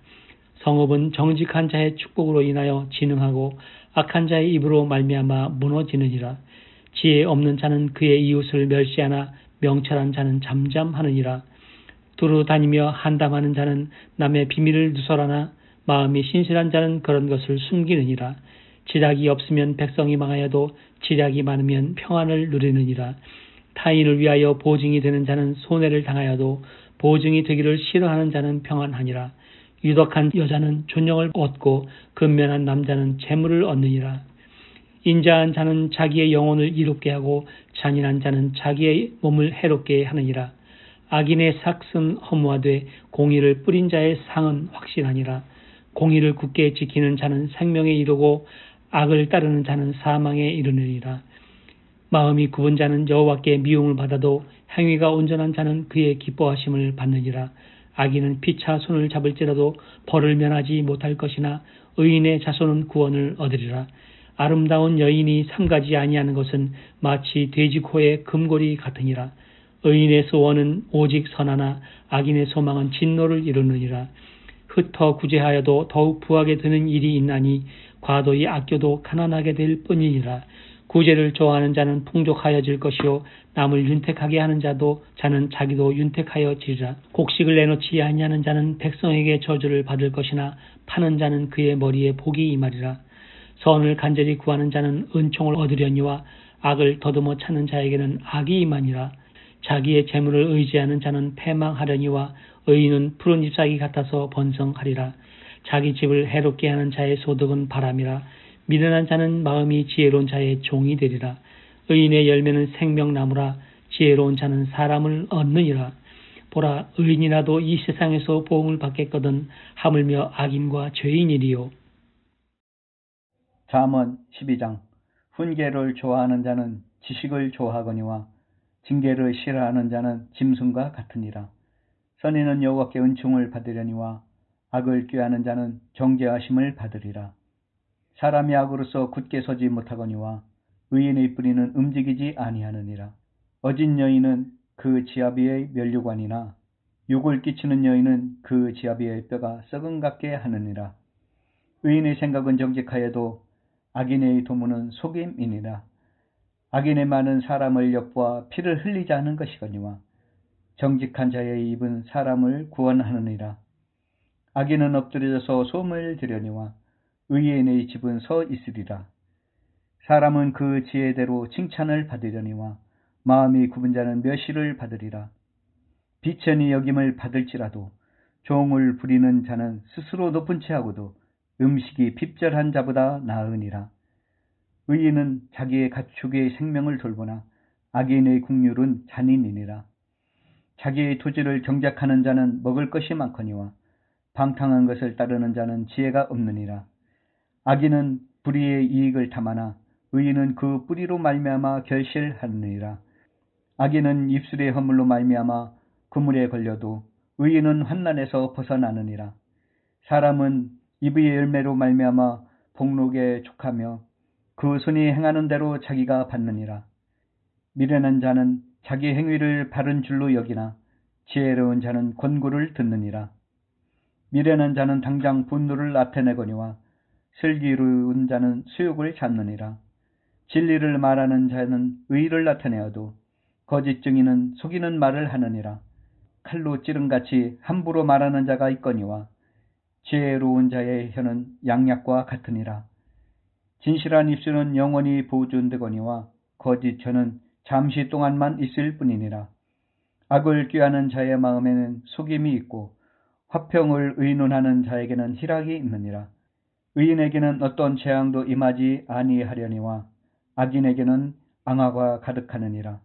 성읍은 정직한 자의 축복으로 인하여 진흥하고 악한 자의 입으로 말미암아 무너지느니라. 지혜 없는 자는 그의 이웃을 멸시하나 명철한 자는 잠잠하느니라. 두루 다니며 한담하는 자는 남의 비밀을 누설하나 마음이 신실한 자는 그런 것을 숨기느니라. 지략이 없으면 백성이 망하여도 지략이 많으면 평안을 누리느니라. 타인을 위하여 보증이 되는 자는 손해를 당하여도 보증이 되기를 싫어하는 자는 평안하니라. 유덕한 여자는 존영을 얻고 근면한 남자는 재물을 얻느니라. 인자한 자는 자기의 영혼을 이롭게 하고 잔인한 자는 자기의 몸을 해롭게 하느니라. 악인의 삭은 허무하되 공의를 뿌린 자의 상은 확실하니라. 공의를 굳게 지키는 자는 생명에 이르고 악을 따르는 자는 사망에 이르느니라. 마음이 굽은 자는 여호와께 미움을 받아도 행위가 온전한 자는 그의 기뻐하심을 받느니라. 악인은 피차 손을 잡을지라도 벌을 면하지 못할 것이나 의인의 자손은 구원을 얻으리라. 아름다운 여인이 삼가지 아니하는 것은 마치 돼지 코의 금고리 같으니라. 의인의 소원은 오직 선하나 악인의 소망은 진노를 이루느니라. 흩어 구제하여도 더욱 부하게 되는 일이 있나니 과도히 아껴도 가난하게 될 뿐이니라. 구제를 좋아하는 자는 풍족하여질 것이요 남을 윤택하게 하는 자는 자기도 윤택하여지리라. 곡식을 내놓지 아니하는 자는 백성에게 저주를 받을 것이나 파는 자는 그의 머리에 복이 임하리라. 선을 간절히 구하는 자는 은총을 얻으려니와 악을 더듬어 찾는 자에게는 악이 임하니라. 자기의 재물을 의지하는 자는 패망하려니와 의인은 푸른 잎사귀 같아서 번성하리라. 자기 집을 해롭게 하는 자의 소득은 바람이라. 미련한 자는 마음이 지혜로운 자의 종이 되리라. 의인의 열매는 생명나무라. 지혜로운 자는 사람을 얻느니라. 보라, 의인이라도 이 세상에서 보응을 받겠거든 하물며 악인과 죄인이리요. 잠언 12장 훈계를 좋아하는 자는 지식을 좋아하거니와 징계를 싫어하는 자는 짐승과 같으니라. 선인은 여호와께 은총을 받으려니와 악을 꾀하는 자는 정죄하심을 받으리라. 사람이 악으로서 굳게 서지 못하거니와 의인의 뿌리는 움직이지 아니하느니라. 어진 여인은 그 지아비의 면류관이나 욕을 끼치는 여인은 그 지아비의 뼈가 썩은 같게 하느니라. 의인의 생각은 정직하여도 악인의 도모는 속임이니라. 악인의 말은 사람을 엿보아 피를 흘리지 않은 것이거니와 정직한 자의 입은 사람을 구원하느니라. 악인은 엎드려져서 소음을 지르려니와 의인의 집은 서 있으리라. 사람은 그 지혜대로 칭찬을 받으려니와 마음이 굽은 자는 멸시를 받으리라. 비천히 여김을 받을지라도 종을 부리는 자는 스스로 높은 채하고도 음식이 핍절한 자보다 나으니라. 의인은 자기의 가축의 생명을 돌보나 악인의 국률은 잔인이니라. 자기의 토지를 경작하는 자는 먹을 것이 많거니와 방탕한 것을 따르는 자는 지혜가 없느니라. 악인은 불의의 이익을 탐하나 의인은 그 뿌리로 말미암아 결실하느니라. 악인은 입술의 허물로 말미암아 그물에 걸려도 의인은 환난에서 벗어나느니라. 사람은 입의 열매로 말미암아 복록에 족하며 그 손이 행하는 대로 자기가 받느니라. 미련한 자는 자기 행위를 바른 줄로 여기나 지혜로운 자는 권고를 듣느니라. 미련한 자는 당장 분노를 나타내거니와 슬기로운 자는 수욕을 잡느니라. 진리를 말하는 자는 의를 나타내어도 거짓 증인은 속이는 말을 하느니라. 칼로 찌른같이 함부로 말하는 자가 있거니와 지혜로운 자의 혀는 양약과 같으니라. 진실한 입술은 영원히 보존되거니와 거짓 혀는 잠시 동안만 있을 뿐이니라. 악을 꾀하는 자의 마음에는 속임이 있고 화평을 의논하는 자에게는 희락이 있느니라. 의인에게는 어떤 재앙도 임하지 아니하려니와 악인에게는 앙화가 가득하느니라.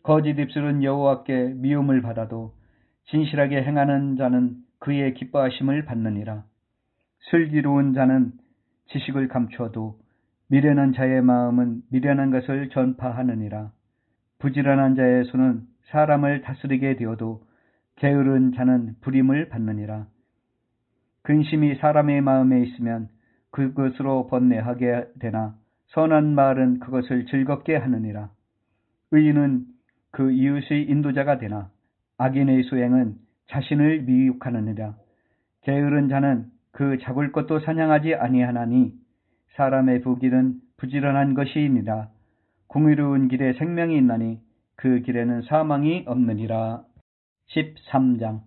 거짓 입술은 여호와께 미움을 받아도 진실하게 행하는 자는 그의 기뻐하심을 받느니라. 슬기로운 자는 지식을 감추어도 미련한 자의 마음은 미련한 것을 전파하느니라. 부지런한 자의 손은 사람을 다스리게 되어도 게으른 자는 불임을 받느니라. 근심이 사람의 마음에 있으면 그것으로 번뇌하게 되나 선한 말은 그것을 즐겁게 하느니라. 의인은 그 이웃의 인도자가 되나 악인의 수행은 자신을 미혹하느니라. 게으른 자는 그 잡을 것도 사냥하지 아니하나니 사람의 부길은 부지런한 것이니라. 공의로운 길에 생명이 있나니 그 길에는 사망이 없느니라. 13장.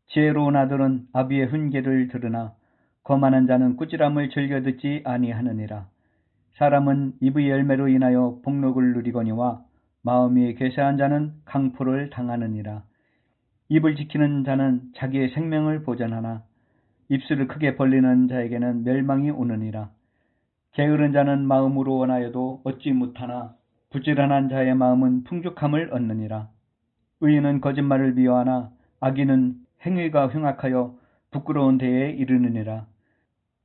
지혜로운 아들은 아비의 훈계를 들으나 거만한 자는 꾸지람을 즐겨 듣지 아니하느니라. 사람은 입의 열매로 인하여 복록을 누리거니와 마음이 괴사한 자는 강포를 당하느니라. 입을 지키는 자는 자기의 생명을 보전하나 입술을 크게 벌리는 자에게는 멸망이 오느니라. 게으른 자는 마음으로 원하여도 얻지 못하나 부지런한 자의 마음은 풍족함을 얻느니라. 의인은 거짓말을 미워하나 악인은 행위가 흉악하여 부끄러운 데에 이르느니라.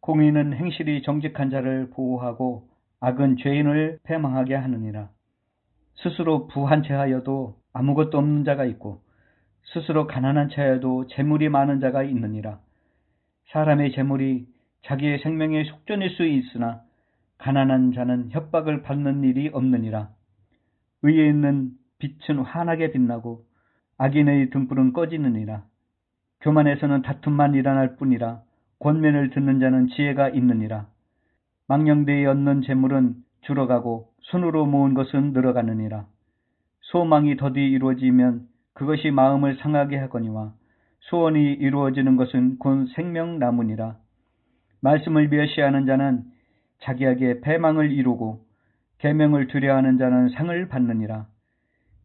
공의는 행실이 정직한 자를 보호하고 악은 죄인을 패망하게 하느니라. 스스로 부한 채하여도 아무것도 없는 자가 있고 스스로 가난한 채하여도 재물이 많은 자가 있느니라. 사람의 재물이 자기의 생명의 속전일 수 있으나 가난한 자는 협박을 받는 일이 없느니라. 의에 있는 빛은 환하게 빛나고 악인의 등불은 꺼지느니라. 교만에서는 다툼만 일어날 뿐이라 권면을 듣는 자는 지혜가 있느니라. 망령되이 얻는 재물은 줄어가고 손으로 모은 것은 늘어가느니라. 소망이 더디 이루어지면 그것이 마음을 상하게 하거니와 소원이 이루어지는 것은 곧 생명나무니라. 말씀을 멸시하는 자는 자기에게 패망을 이루고 계명을 두려워하는 자는 상을 받느니라.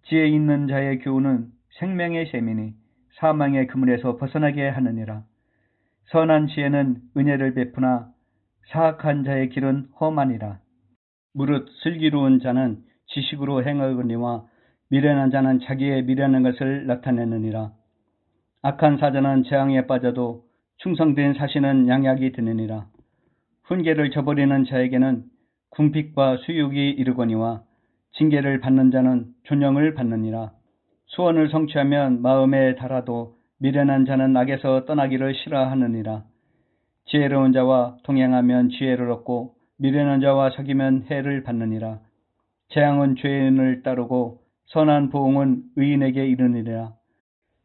지혜 있는 자의 교훈은 생명의 셈이니 사망의 그물에서 벗어나게 하느니라. 선한 지혜는 은혜를 베푸나 사악한 자의 길은 험하니라. 무릇 슬기로운 자는 지식으로 행하거니와 미련한 자는 자기의 미련한 것을 나타내느니라. 악한 사자는 재앙에 빠져도 충성된 사신은 양약이 되느니라. 훈계를 저버리는 자에게는 궁핍과 수욕이 이르거니와 징계를 받는 자는 존영을 받느니라. 소원을 성취하면 마음에 달아도 미련한 자는 악에서 떠나기를 싫어하느니라. 지혜로운 자와 동행하면 지혜를 얻고 미련한 자와 사귀면 해를 받느니라. 재앙은 죄인을 따르고 선한 보응은 의인에게 이르느니라.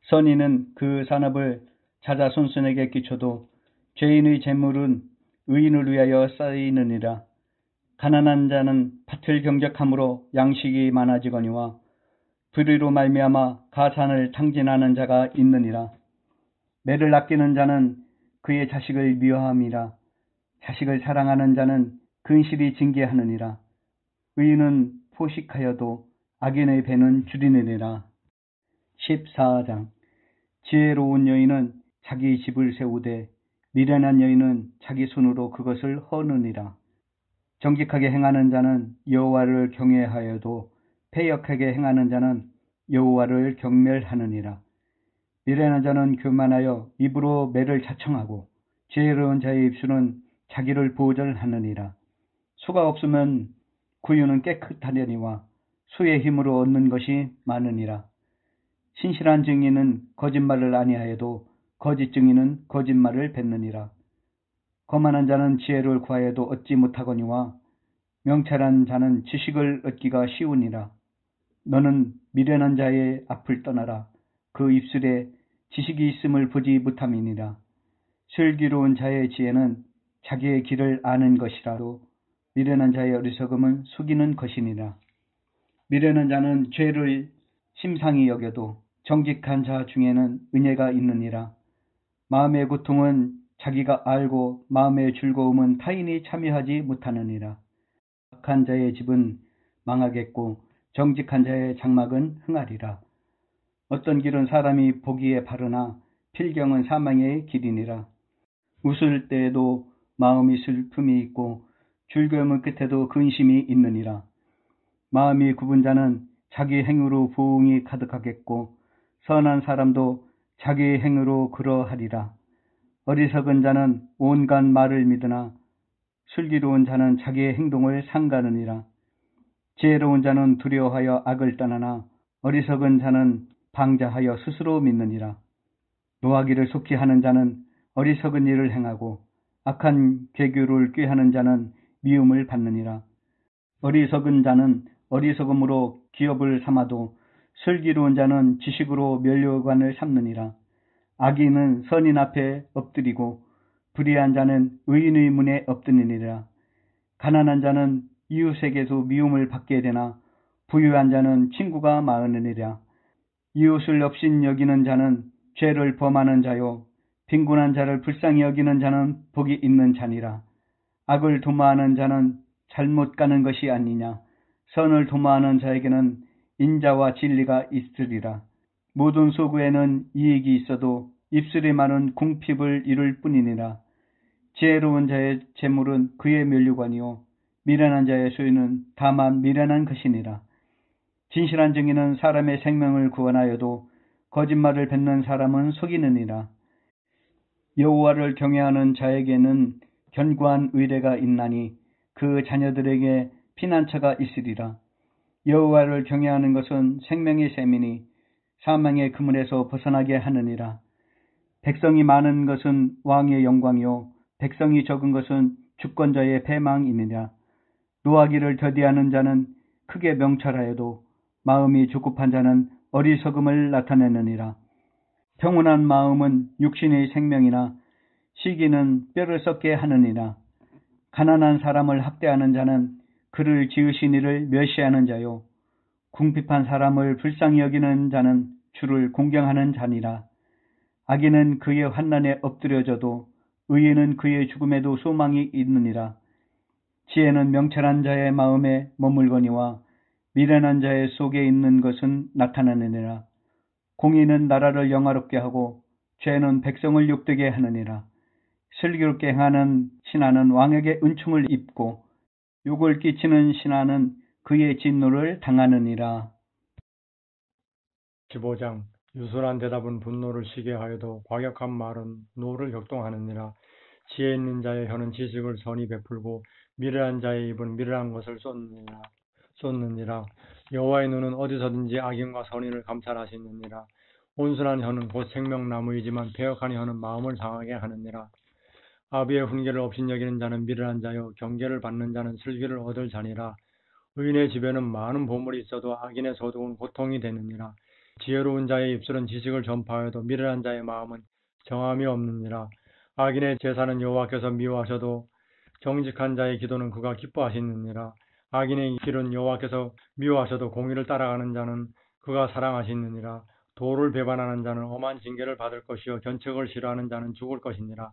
선인은 그 산업을 자자손손에게 끼쳐도 죄인의 재물은 의인을 위하여 쌓이느니라. 가난한 자는 밭을 경작함으로 양식이 많아지거니와 불의로 말미암아 가산을 탕진하는 자가 있느니라. 매를 아끼는 자는 그의 자식을 미워함이라. 자식을 사랑하는 자는 근실이 징계하느니라. 의인은 포식하여도 악인의 배는 줄이느니라. 14장. 지혜로운 여인은 자기 집을 세우되 미련한 여인은 자기 손으로 그것을 허느니라. 정직하게 행하는 자는 여호와를 경외하여도 패역하게 행하는 자는 여호와를 경멸하느니라. 미련한 자는 교만하여 입으로 매를 자청하고 지혜로운 자의 입술은 자기를 보전하느니라. 수가 없으면 구유는 깨끗하려니와 수의 힘으로 얻는 것이 많으니라. 신실한 증인은 거짓말을 아니하여도 거짓 증인은 거짓말을 뱉느니라. 거만한 자는 지혜를 구하여도 얻지 못하거니와 명철한 자는 지식을 얻기가 쉬우니라. 너는 미련한 자의 앞을 떠나라. 그 입술에 지식이 있음을 보지 못함이니라. 슬기로운 자의 지혜는 자기의 길을 아는 것이라도 미련한 자의 어리석음은 숙이는 것이니라. 미련한 자는 죄를 심상히 여겨도 정직한 자 중에는 은혜가 있느니라. 마음의 고통은 자기가 알고 마음의 즐거움은 타인이 참여하지 못하느니라. 악한 자의 집은 망하겠고 정직한 자의 장막은 흥하리라. 어떤 길은 사람이 보기에 바르나 필경은 사망의 길이니라. 웃을 때에도 마음이 슬픔이 있고 즐거움 끝에도 근심이 있느니라. 마음이 굽은 자는 자기 행위로 부흥이 가득하겠고 선한 사람도 자기 행위로 그러하리라. 어리석은 자는 온갖 말을 믿으나 슬기로운 자는 자기의 행동을 삼가느니라. 지혜로운 자는 두려워하여 악을 떠나나 어리석은 자는 방자하여 스스로 믿느니라. 노하기를 속히 하는 자는 어리석은 일을 행하고 악한 계교를 꾀하는 자는 미움을 받느니라. 어리석은 자는 어리석음으로 기업을 삼아도 슬기로운 자는 지식으로 면류관을 삼느니라. 악인은 선인 앞에 엎드리고 불의한 자는 의인의 문에 엎드리니라. 가난한 자는 이웃에게서 미움을 받게 되나 부유한 자는 친구가 많으니라. 이웃을 업신 여기는 자는 죄를 범하는 자요 빈곤한 자를 불쌍히 여기는 자는 복이 있는 자니라. 악을 도모하는 자는 잘못 가는 것이 아니냐. 선을 도모하는 자에게는 인자와 진리가 있으리라. 모든 소구에는 이익이 있어도 입술의 말은 궁핍을 이룰 뿐이니라. 지혜로운 자의 재물은 그의 면류관이요 미련한 자의 소유는 다만 미련한 것이니라. 진실한 증인은 사람의 생명을 구원하여도 거짓말을 뱉는 사람은 속이느니라. 여호와를 경외하는 자에게는 견고한 의뢰가 있나니 그 자녀들에게 피난처가 있으리라. 여호와를 경외하는 것은 생명의 셈이니 사망의 그물에서 벗어나게 하느니라. 백성이 많은 것은 왕의 영광이요 백성이 적은 것은 주권자의 패망이니라. 노하기를 더디하는 자는 크게 명철하여도 마음이 조급한 자는 어리석음을 나타내느니라. 평온한 마음은 육신의 생명이나 시기는 뼈를 썩게 하느니라. 가난한 사람을 학대하는 자는 그를 지으신 이를 멸시하는 자요 궁핍한 사람을 불쌍히 여기는 자는 주를 공경하는 자니라. 악인은 그의 환난에 엎드려져도 의인은 그의 죽음에도 소망이 있느니라. 지혜는 명철한 자의 마음에 머물거니와 미련한 자의 속에 있는 것은 나타나느니라. 공의는 나라를 영화롭게 하고 죄는 백성을 욕되게 하느니라. 슬기롭게 행하는 신하는 왕에게 은총을 입고 욕을 끼치는 신하는 그의 진노를 당하느니라. 15장 유순한 대답은 분노를 시게 하여도 과격한 말은 노를 격동하느니라. 지혜 있는 자의 혀는 지식을 선히 베풀고 미련한 자의 입은 미련한 것을 쏟느니라. 여호와의 눈은 어디서든지 악인과 선인을 감찰하시느니라. 온순한 혀는 곧 생명나무이지만 패역한 혀는 마음을 상하게 하느니라. 아비의 훈계를 업신여기는 자는 미련한 자요 경계를 받는 자는 슬기를 얻을 자니라. 의인의 집에는 많은 보물이 있어도 악인의 소득은 고통이 되느니라. 지혜로운 자의 입술은 지식을 전파하여도 미련한 자의 마음은 정함이 없느니라. 악인의 제사는 여호와께서 미워하셔도 정직한 자의 기도는 그가 기뻐하시느니라. 악인의 길은 여호와께서 미워하셔도 공의를 따라가는 자는 그가 사랑하시느니라. 도를 배반하는 자는 엄한 징계를 받을 것이요 견책을 싫어하는 자는 죽을 것이니라.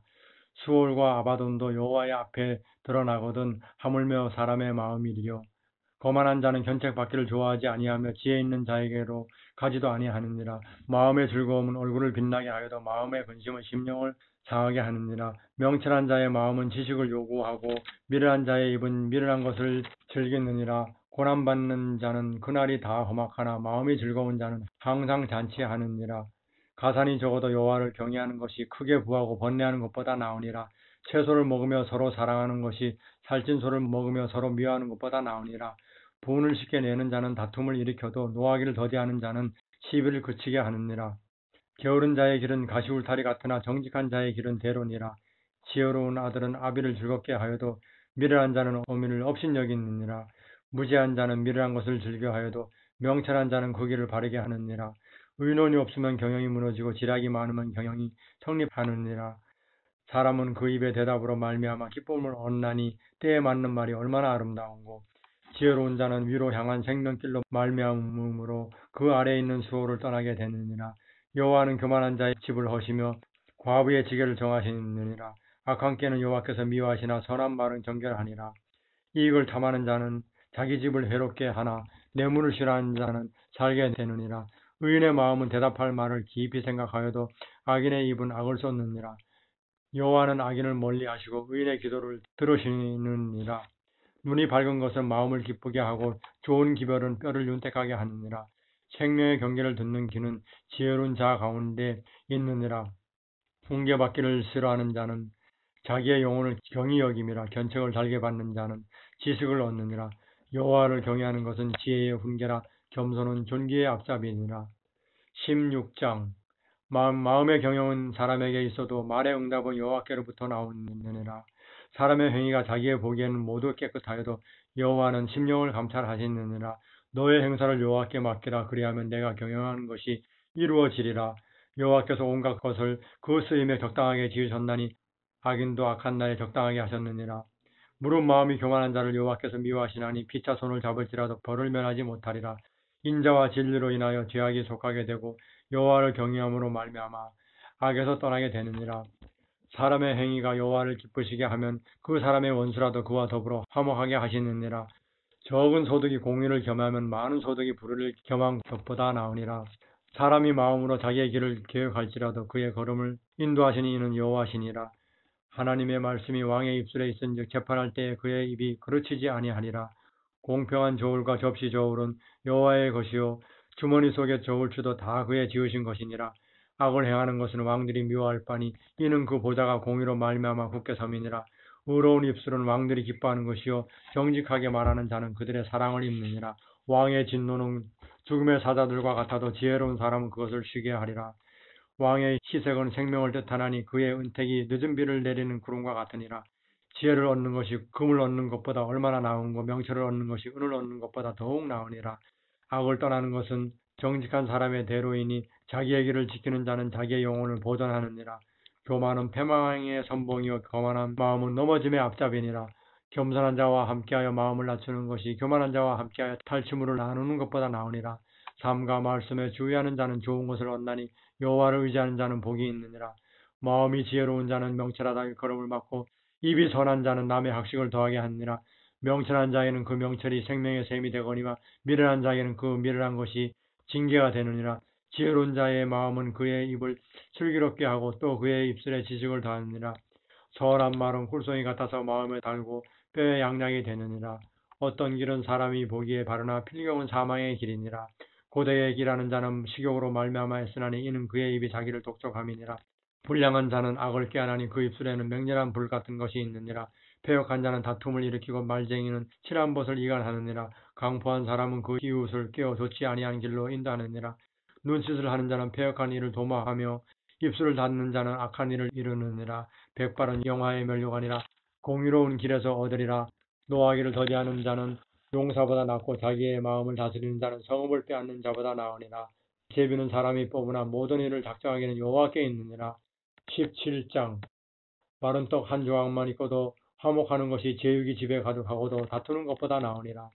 수월과 아바돈도 여호와의 앞에 드러나거든 하물며 사람의 마음이리요. 거만한 자는 견책받기를 좋아하지 아니하며 지혜 있는 자에게로 가지도 아니하느니라. 마음의 즐거움은 얼굴을 빛나게 하여도 마음의 근심은 심령을 상하게 하느니라. 명철한 자의 마음은 지식을 요구하고 미련한 자의 입은 미련한 것을 즐기느니라. 고난받는 자는 그날이 다 험악하나 마음이 즐거운 자는 항상 잔치하느니라. 가산이 적어도 여호와를 경외하는 것이 크게 부하고 번뇌하는 것보다 나으니라. 채소를 먹으며 서로 사랑하는 것이 살찐 소를 먹으며 서로 미워하는 것보다 나으니라. 분을 쉽게 내는 자는 다툼을 일으켜도 노하기를 더디하는 자는 시비를 그치게 하느니라. 게으른 자의 길은 가시울타리 같으나 정직한 자의 길은 대로니라. 지혜로운 아들은 아비를 즐겁게 하여도 미련한 자는 어미를 업신여기느니라. 무지한 자는 미련한 것을 즐겨하여도 명철한 자는 그 길을 바르게 하느니라. 의논이 없으면 경영이 무너지고 지략이 많으면 경영이 성립하느니라. 사람은 그 입의 대답으로 말미암아 기쁨을 얻나니 때에 맞는 말이 얼마나 아름다운고. 지혜로운 자는 위로 향한 생명길로 말미암음으로 그 아래에 있는 수호를 떠나게 되느니라. 여호와는 교만한 자의 집을 허시며 과부의 지게를 정하시느니라. 악한 꾀는 여호와께서 미워하시나 선한 말은 정결하니라. 이익을 탐하는 자는 자기 집을 해롭게 하나 뇌물을 싫어하는 자는 살게 되느니라. 의인의 마음은 대답할 말을 깊이 생각하여도 악인의 입은 악을 쏟느니라. 여호와는 악인을 멀리하시고 의인의 기도를 들으시느니라. 눈이 밝은 것은 마음을 기쁘게 하고 좋은 기별은 뼈를 윤택하게 하느니라. 생명의 경계를 듣는 귀는 지혜로운 자 가운데 있느니라. 훈계받기를 싫어하는 자는 자기의 영혼을 경히 여김이라. 견책을 달게 받는 자는 지식을 얻느니라. 여호와를 경외하는 것은 지혜의 훈계라. 겸손은 존귀의 앞잡이니라. 16장 마음의 경영은 사람에게 있어도 말의 응답은 여호와께로부터 나오느니라. 사람의 행위가 자기의 보기에는 모두 깨끗하여도 여호와는 심령을 감찰하시느니라. 너의 행사를 여호와께 맡기라. 그리하면 내가 경영하는 것이 이루어지리라. 여호와께서 온갖 것을 그 쓰임에 적당하게 지으셨나니 악인도 악한 날에 적당하게 하셨느니라. 무릇 마음이 교만한 자를 여호와께서 미워하시나니 피차 손을 잡을지라도 벌을 면하지 못하리라. 인자와 진리로 인하여 죄악이 속하게 되고 여호와를 경외함으로 말미암아 악에서 떠나게 되느니라. 사람의 행위가 여호와를 기쁘시게 하면 그 사람의 원수라도 그와 더불어 화목하게 하시느니라. 적은 소득이 공의를 겸하면 많은 소득이 불의를 겸한 것보다 나으니라. 사람이 마음으로 자기의 길을 계획할지라도 그의 걸음을 인도하시니 이는 여호와시니라. 하나님의 말씀이 왕의 입술에 있은즉 재판할 때에 그의 입이 그르치지 아니하리라. 공평한 저울과 접시 저울은 여호와의 것이요 주머니 속의 저울추도 다 그의 지으신 것이니라. 악을 행하는 것은 왕들이 미워할 바니 이는 그 보좌가 공의로 말미암아 굳게 섬이니라. 의로운 입술은 왕들이 기뻐하는 것이요 정직하게 말하는 자는 그들의 사랑을 입느니라. 왕의 진노는 죽음의 사자들과 같아도 지혜로운 사람은 그것을 쉬게 하리라. 왕의 희색은 생명을 뜻하나니 그의 은택이 늦은 비를 내리는 구름과 같으니라. 지혜를 얻는 것이 금을 얻는 것보다 얼마나 나은고 명철을 얻는 것이 은을 얻는 것보다 더욱 나으니라. 악을 떠나는 것은 정직한 사람의 대로이니 자기의 길을 지키는 자는 자기의 영혼을 보존하느니라. 교만은 패망의 선봉이요 거만한 마음은 넘어짐의 앞잡이니라. 겸손한 자와 함께하여 마음을 낮추는 것이 교만한 자와 함께하여 탈취물을 나누는 것보다 나으니라. 삶과 말씀에 주의하는 자는 좋은 것을 얻나니 여호와를 의지하는 자는 복이 있느니라. 마음이 지혜로운 자는 명철하다 일컬음을 받고 입이 선한 자는 남의 학식을 더하게 하느니라. 명철한 자에게는 그 명철이 생명의 샘이 되거니와 미련한 자에게는 그 미련한 것이 징계가 되느니라. 지혜로운 자의 마음은 그의 입을 슬기롭게 하고 또 그의 입술에 지식을 더하느니라. 선한 말은 꿀송이 같아서 마음에 달고 뼈에 양약이 되느니라. 어떤 길은 사람이 보기에 바르나 필경은 사망의 길이니라. 고대의 길하는 자는 식욕으로 말미암아 애쓰나니 이는 그의 입이 자기를 독촉함이니라. 불량한 자는 악을 꾀하나니 그 입술에는 맹렬한 불 같은 것이 있느니라. 패역한 자는 다툼을 일으키고 말쟁이는 칠한 벗을 이간하느니라. 강포한 사람은 그 이웃을 깨어 좋지 아니한 길로 인도하느니라. 눈짓을 하는 자는 패역한 일을 도모하며 입술을 닫는 자는 악한 일을 이루느니라. 백발은 영화의 면류관이라. 공의로운 길에서 얻으리라. 노하기를 더디하는 자는 용사보다 낫고 자기의 마음을 다스리는 자는 성읍을 빼앗는 자보다 나으니라. 제비는 사람이 뽑으나 모든 일을 작정하기는 여호와께 있느니라. 17장 마른 떡 한 조각만 있고도 화목하는 것이 제육이 집에 가득하고도 다투는 것보다 나으니라.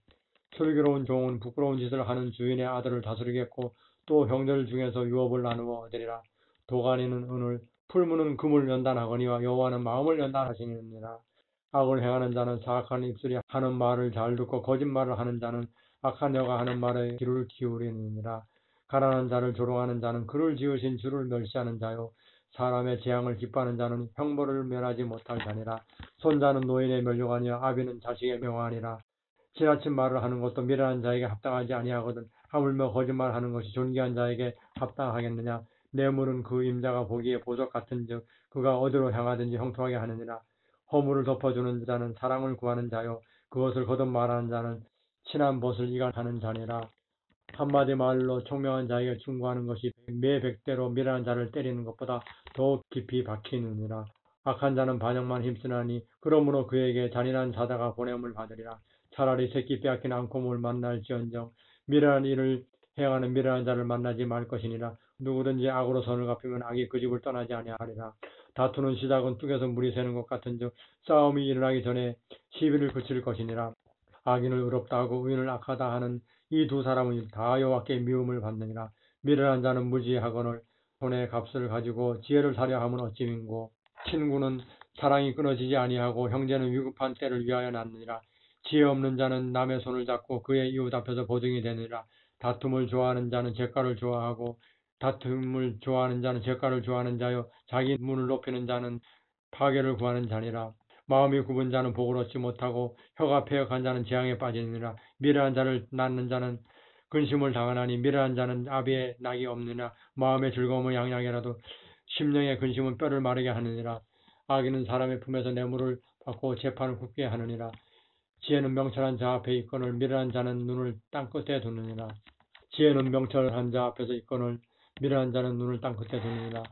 슬기로운 종은 부끄러운 짓을 하는 주인의 아들을 다스리겠고 또 형들 중에서 유업을 나누어 얻으리라. 도가니는 은을 풀무는 금을 연단하거니와 여호와는 마음을 연단하시느니라. 악을 행하는 자는 사악한 입술이 하는 말을 잘 듣고 거짓말을 하는 자는 악한 여가 하는 말에 귀를 기울이느니라. 가난한 자를 조롱하는 자는 그를 지으신 주를 멸시하는 자요 사람의 재앙을 기뻐하는 자는 형벌을 면하지 못할 자니라. 손자는 노인의 면류관이요 아비는 자식의 명환이라. 지나친 말을 하는 것도 미련한 자에게 합당하지 아니하거든 하물며 거짓말하는 것이 존귀한 자에게 합당하겠느냐. 뇌물은 그 임자가 보기에 보석 같은즉 그가 어디로 향하든지 형통하게 하느니라. 허물을 덮어주는 자는 사랑을 구하는 자요 그것을 거듭 말하는 자는 친한 벗을 이간하는 자니라. 한마디 말로 총명한 자에게 충고하는 것이 매 100대로 미련한 자를 때리는 것보다 더욱 깊이 박히느니라. 악한 자는 반역만 힘쓰나니 그러므로 그에게 잔인한 사자가 보냄을 받으리라. 차라리 새끼 빼앗긴 앙코을 만날지언정 미련한 일을 행하는 미련한 자를 만나지 말 것이니라. 누구든지 악으로 선을 갚으면 악이 그 집을 떠나지 아니하리라. 다투는 시작은 뚝에서 물이 새는 것 같은즉 싸움이 일어나기 전에 시비를 그칠 것이니라. 악인을 의롭다 하고 의인을 악하다 하는 이 두 사람은 다 여호와께 미움을 받느니라. 미련한 자는 무지하거늘 손에 값을 가지고 지혜를 사려 함은 어찌 민고. 친구는 사랑이 끊어지지 아니하고 형제는 위급한 때를 위하여 낳느니라. 지혜 없는 자는 남의 손을 잡고 그의 이웃 앞에서 보증이 되느니라. 다툼을 좋아하는 자는 잿가를 좋아하고 다툼을 좋아하는 자는 잿가를 좋아하는 자요 자기 문을 높이는 자는 파괴를 구하는 자니라. 마음이 굽은 자는 복을 얻지 못하고 혀가 패역한 자는 재앙에 빠지느니라. 미련한 자를 낳는 자는 근심을 당하나니 미련한 자는 아비의 낙이 없느냐. 마음의 즐거움은 양양이라도 심령의 근심은 뼈를 마르게 하느니라. 악인은 사람의 품에서 뇌물을 받고 재판을 굳게 하느니라. 지혜는 명철한 자 앞에 있거늘 미련한 자는 눈을 땅끝에 두느니라. 지혜는 명철한 자 앞에서 있거늘 미련한 자는 눈을 땅끝에 두느니라.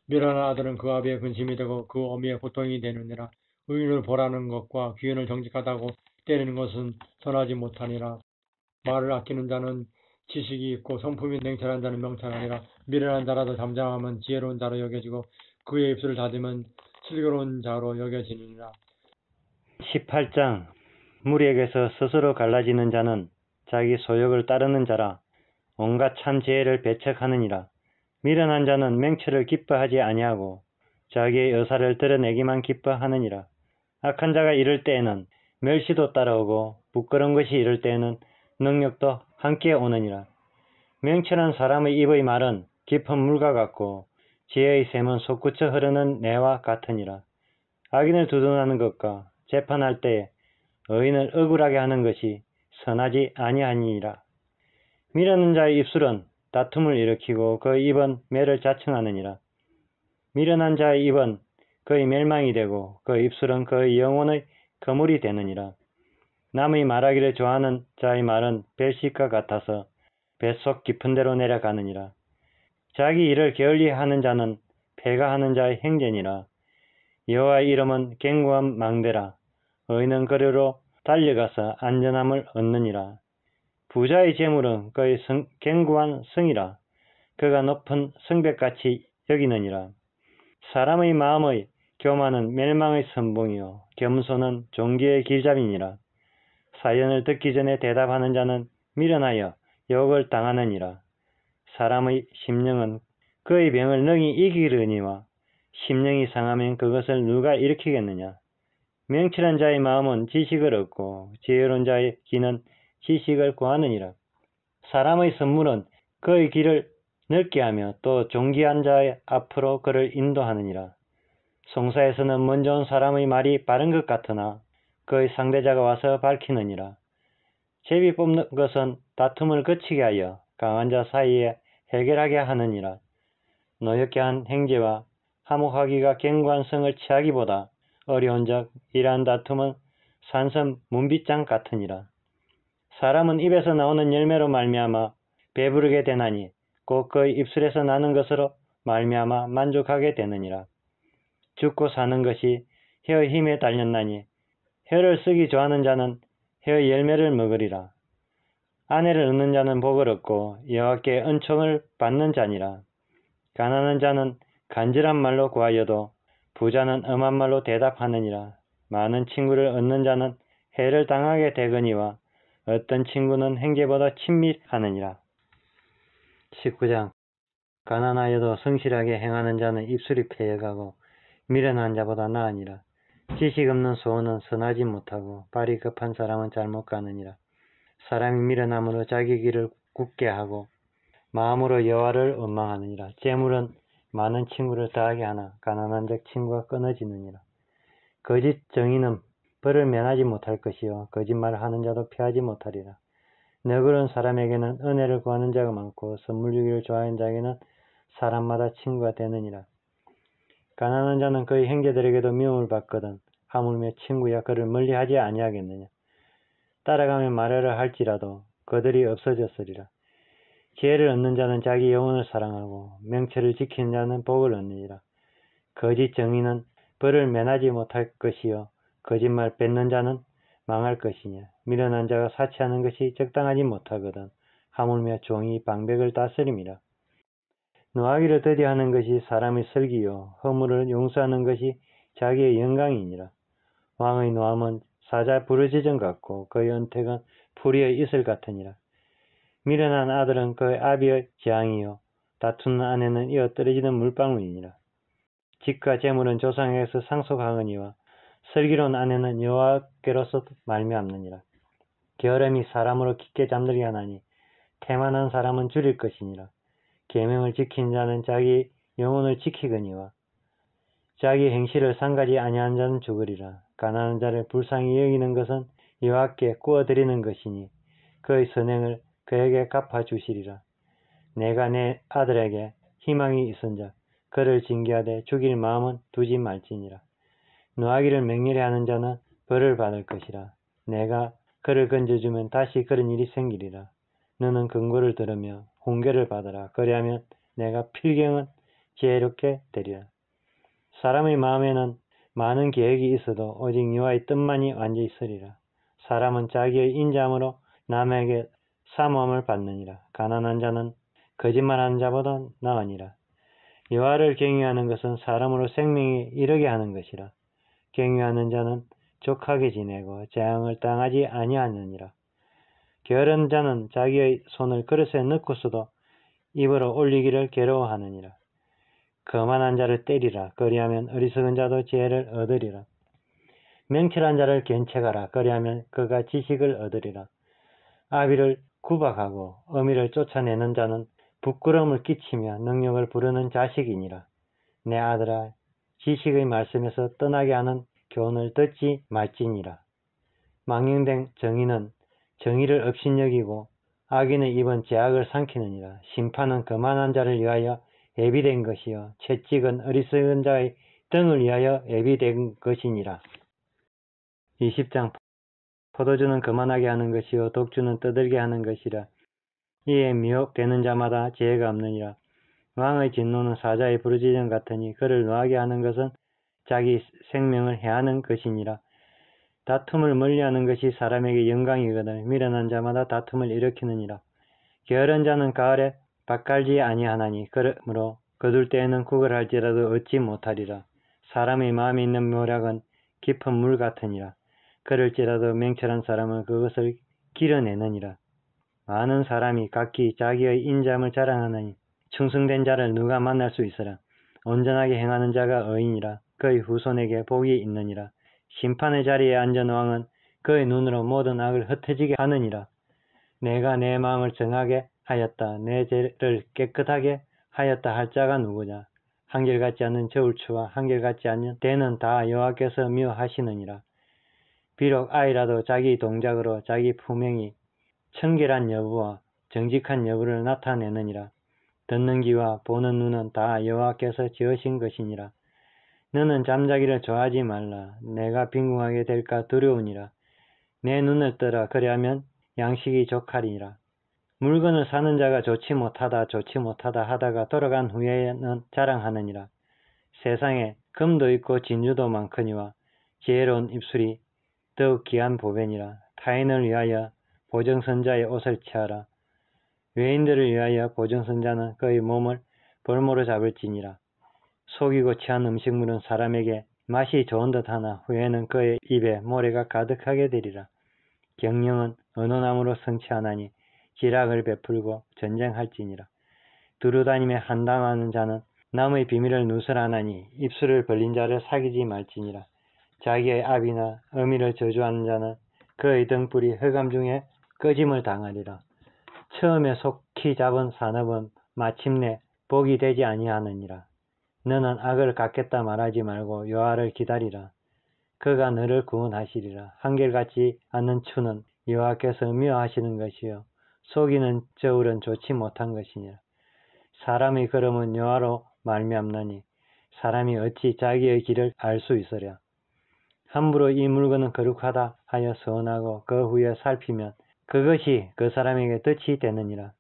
미련한 아들은 그 아비의 근심이 되고 그 어미의 고통이 되느니라. 의인을 벌하는 것과 귀인을 정직하다고 때리는 것은 선하지 못하니라. 말을 아끼는 자는 지식이 있고 성품이 냉철한 자는 명철하니라. 미련한 자라도 잠잠하면 지혜로운 자로 여겨지고 그의 입술을 닫으면 슬기로운 자로 여겨지느니라. 18장 무리에게서 스스로 갈라지는 자는 자기 소욕을 따르는 자라. 온갖 참 지혜를 배척하느니라. 미련한 자는 맹철을 기뻐하지 아니하고 자기의 의사를 드러내기만 기뻐하느니라. 악한 자가 이럴 때에는 멸시도 따라오고 부끄러운 것이 이럴 때에는 능력도 함께 오느니라. 명철한 사람의 입의 말은 깊은 물과 같고 지혜의 샘은 솟구쳐 흐르는 내와 같으니라. 악인을 두둔하는 것과 재판할 때에 의인을 억울하게 하는 것이 선하지 아니하니라. 미련한 자의 입술은 다툼을 일으키고 그 입은 매를 자청하느니라. 미련한 자의 입은 그의 멸망이 되고 그 입술은 그의 영혼의 거물이 되느니라. 남의 말하기를 좋아하는 자의 말은 벨식과 같아서 뱃속 깊은 데로 내려가느니라. 자기 일을 게을리하는 자는 패가하는 자의 행전이라. 여호와의 이름은 견고한 망대라. 의인은 그리로 달려가서 안전함을 얻느니라. 부자의 재물은 그의 견고한 성이라. 그가 높은 성벽같이 여기느니라. 사람의 마음의 교만은 멸망의 선봉이요 겸손은 존귀의 길잡이니라. 사연을 듣기 전에 대답하는 자는 미련하여 욕을 당하느니라. 사람의 심령은 그의 병을 능히 이기려니와 심령이 상하면 그것을 누가 일으키겠느냐. 명철한 자의 마음은 지식을 얻고 지혜로운 자의 귀는 지식을 구하느니라. 사람의 선물은 그의 길을 넓게 하며 또 존귀한 자의 앞으로 그를 인도하느니라. 송사에서는 먼저 온 사람의 말이 바른 것 같으나 그의 상대자가 와서 밝히느니라. 제비 뽑는 것은 다툼을 그치게 하여 강한 자 사이에 해결하게 하느니라. 노엽게 한 행제와 화목하기가 견고한 성을 취하기보다 어려운 적 이러한 다툼은 산섬 문빗장 같으니라. 사람은 입에서 나오는 열매로 말미암아 배부르게 되나니 곧 그의 입술에서 나는 것으로 말미암아 만족하게 되느니라. 죽고 사는 것이 혀의 힘에 달렸나니 혀를 쓰기 좋아하는 자는 혀의 열매를 먹으리라. 아내를 얻는 자는 복을 얻고 여호와께 은총을 받는 자니라. 가난한 자는 간절한 말로 구하여도 부자는 엄한 말로 대답하느니라. 많은 친구를 얻는 자는 해를 당하게 되거니와 어떤 친구는 행제보다 친밀하느니라. 19장 가난하여도 성실하게 행하는 자는 입술이 패여가고 미련한 자보다 나으니라. 지식 없는 소원은 선하지 못하고 발이 급한 사람은 잘못 가느니라. 사람이 미련함으로 자기 길을 굳게 하고 마음으로 여호와를 원망하느니라. 재물은 많은 친구를 더하게 하나 가난한 적 친구가 끊어지느니라. 거짓 정의는 벌을 면하지 못할 것이요 거짓말을 하는 자도 피하지 못하리라. 너그러운 사람에게는 은혜를 구하는 자가 많고 선물 주기를 좋아하는 자에게는 사람마다 친구가 되느니라. 가난한 자는 그의 형제들에게도 미움을 받거든 하물며 친구야 그를 멀리하지 아니하겠느냐. 따라가며 말하려 할지라도 그들이 없어졌으리라. 지혜를 얻는 자는 자기 영혼을 사랑하고 명철을 지키는 자는 복을 얻느니라. 거짓 정의는 벌을 면하지 못할 것이요 거짓말 뱉는 자는 망할 것이냐. 미련한 자가 사치하는 것이 적당하지 못하거든 하물며 종이 방백을 다스림이라. 노하기를 더디하는 것이 사람의 슬기요 허물을 용서하는 것이 자기의 영광이니라. 왕의 노함은 사자 부르짖음 같고 그의 은택은 풀이의 이슬 같으니라. 미련한 아들은 그의 아비의 재앙이요 다투는 아내는 이어 떨어지는 물방울이니라. 집과 재물은 조상에게서 상속하거니와 슬기로운 아내는 여호와께로서 말미암느니라. 게으름이 사람으로 깊게 잠들게 하나니 태만한 사람은 줄일 것이니라. 계명을 지킨 자는 자기 영혼을 지키거니와 자기 행실을 상가지 아니한 자는 죽으리라. 가난한 자를 불쌍히 여기는 것은 여호와께 구워드리는 것이니 그의 선행을 그에게 갚아주시리라. 내가 내 아들에게 희망이 있은즉 그를 징계하되 죽일 마음은 두지 말지니라. 노하기를 맹렬히 하는 자는 벌을 받을 것이라. 내가 그를 건져주면 다시 그런 일이 생기리라. 너는 근고를 들으며 훈계를 받으라. 그리하면 내가 필경은 지혜롭게 되리라. 사람의 마음에는 많은 계획이 있어도 오직 여호와의 뜻만이 완전히 있으리라. 사람은 자기의 인자함으로 남에게 사모함을 받느니라. 가난한 자는 거짓말하는 자보다 나으니라. 여호와를 경외하는 것은 사람으로 생명이 이르게 하는 것이라. 경외하는 자는 족하게 지내고 재앙을 당하지 아니하느니라. 게으른 자는 자기의 손을 그릇에 넣고서도 입으로 올리기를 괴로워하느니라. 거만한 자를 때리라. 그리하면 어리석은 자도 지혜를 얻으리라. 명철한 자를 견책하라. 그리하면 그가 지식을 얻으리라. 아비를 구박하고 어미를 쫓아내는 자는 부끄러움을 끼치며 능력을 부르는 자식이니라. 내 아들아, 지식의 말씀에서 떠나게 하는 교훈을 듣지 말지니라. 망령된 정의는 정의를 업신여기고 악인의 입은 죄악을 삼키느니라. 심판은 거만한 자를 위하여 예비된 것이요 채찍은 어리석은 자의 등을 위하여 예비된 것이니라. 20장 포도주는 거만하게 하는 것이요 독주는 떠들게 하는 것이라. 이에 미혹되는 자마다 지혜가 없느니라. 왕의 진노는 사자의 부르짖음 같으니 그를 노하게 하는 것은 자기 생명을 해하는 것이니라. 다툼을 멀리하는 것이 사람에게 영광이거든 미련한 자마다 다툼을 일으키느니라. 게으른 자는 가을에 밭 갈지 아니하나니 그러므로 거둘 때에는 국을 할지라도 얻지 못하리라. 사람의 마음에 있는 모략은 깊은 물 같으니라. 그럴지라도 명철한 사람은 그것을 길어내느니라. 많은 사람이 각기 자기의 인자함을 자랑하나니 충성된 자를 누가 만날 수 있으라. 온전하게 행하는 자가 의인이라. 그의 후손에게 복이 있느니라. 심판의 자리에 앉은 왕은 그의 눈으로 모든 악을 흩어지게 하느니라. 내가 내 마음을 정하게 하였다. 내 죄를 깨끗하게 하였다 할 자가 누구냐. 한결같지 않는 저울추와 한결같지 않는 대는 다 여호와께서 미워하시느니라. 비록 아이라도 자기 동작으로 자기 품행이 청결한 여부와 정직한 여부를 나타내느니라. 듣는 귀와 보는 눈은 다 여호와께서 지으신 것이니라. 너는 잠자기를 좋아하지 말라. 내가 빈궁하게 될까 두려우니라. 내 눈을 뜨라. 그리하면 양식이 족하리니라. 물건을 사는 자가 좋지 못하다 하다가 돌아간 후에는 자랑하느니라. 세상에 금도 있고 진주도 많거니와 지혜로운 입술이 더욱 귀한 보배니라. 타인을 위하여 보정선자의 옷을 취하라. 외인들을 위하여 보정선자는 그의 몸을 볼모로 잡을지니라. 속이고 취한 음식물은 사람에게 맛이 좋은 듯하나 후에는 그의 입에 모래가 가득하게 되리라. 경영은 언어나무로 성취하나니 지락을 베풀고 전쟁할지니라. 두루다니며 한담하는 자는 남의 비밀을 누설하나니 입술을 벌린 자를 사귀지 말지니라. 자기의 아비나 어미를 저주하는 자는 그의 등불이 흑암 중에 꺼짐을 당하리라. 처음에 속히 잡은 산업은 마침내 복이 되지 아니하느니라. 너는 악을 갚겠다 말하지 말고 여호와를 기다리라. 그가 너를 구원하시리라. 한결같지 않는 추는 여호와께서 미워하시는 것이요 속이는 저울은 좋지 못한 것이니라. 사람의 걸음은 여호와로 말미암나니 사람이 어찌 자기의 길을 알 수 있으랴. 함부로 이 물건은 거룩하다 하여 서원하고 그 후에 살피면 그것이 그 사람에게 덫이 되느니라.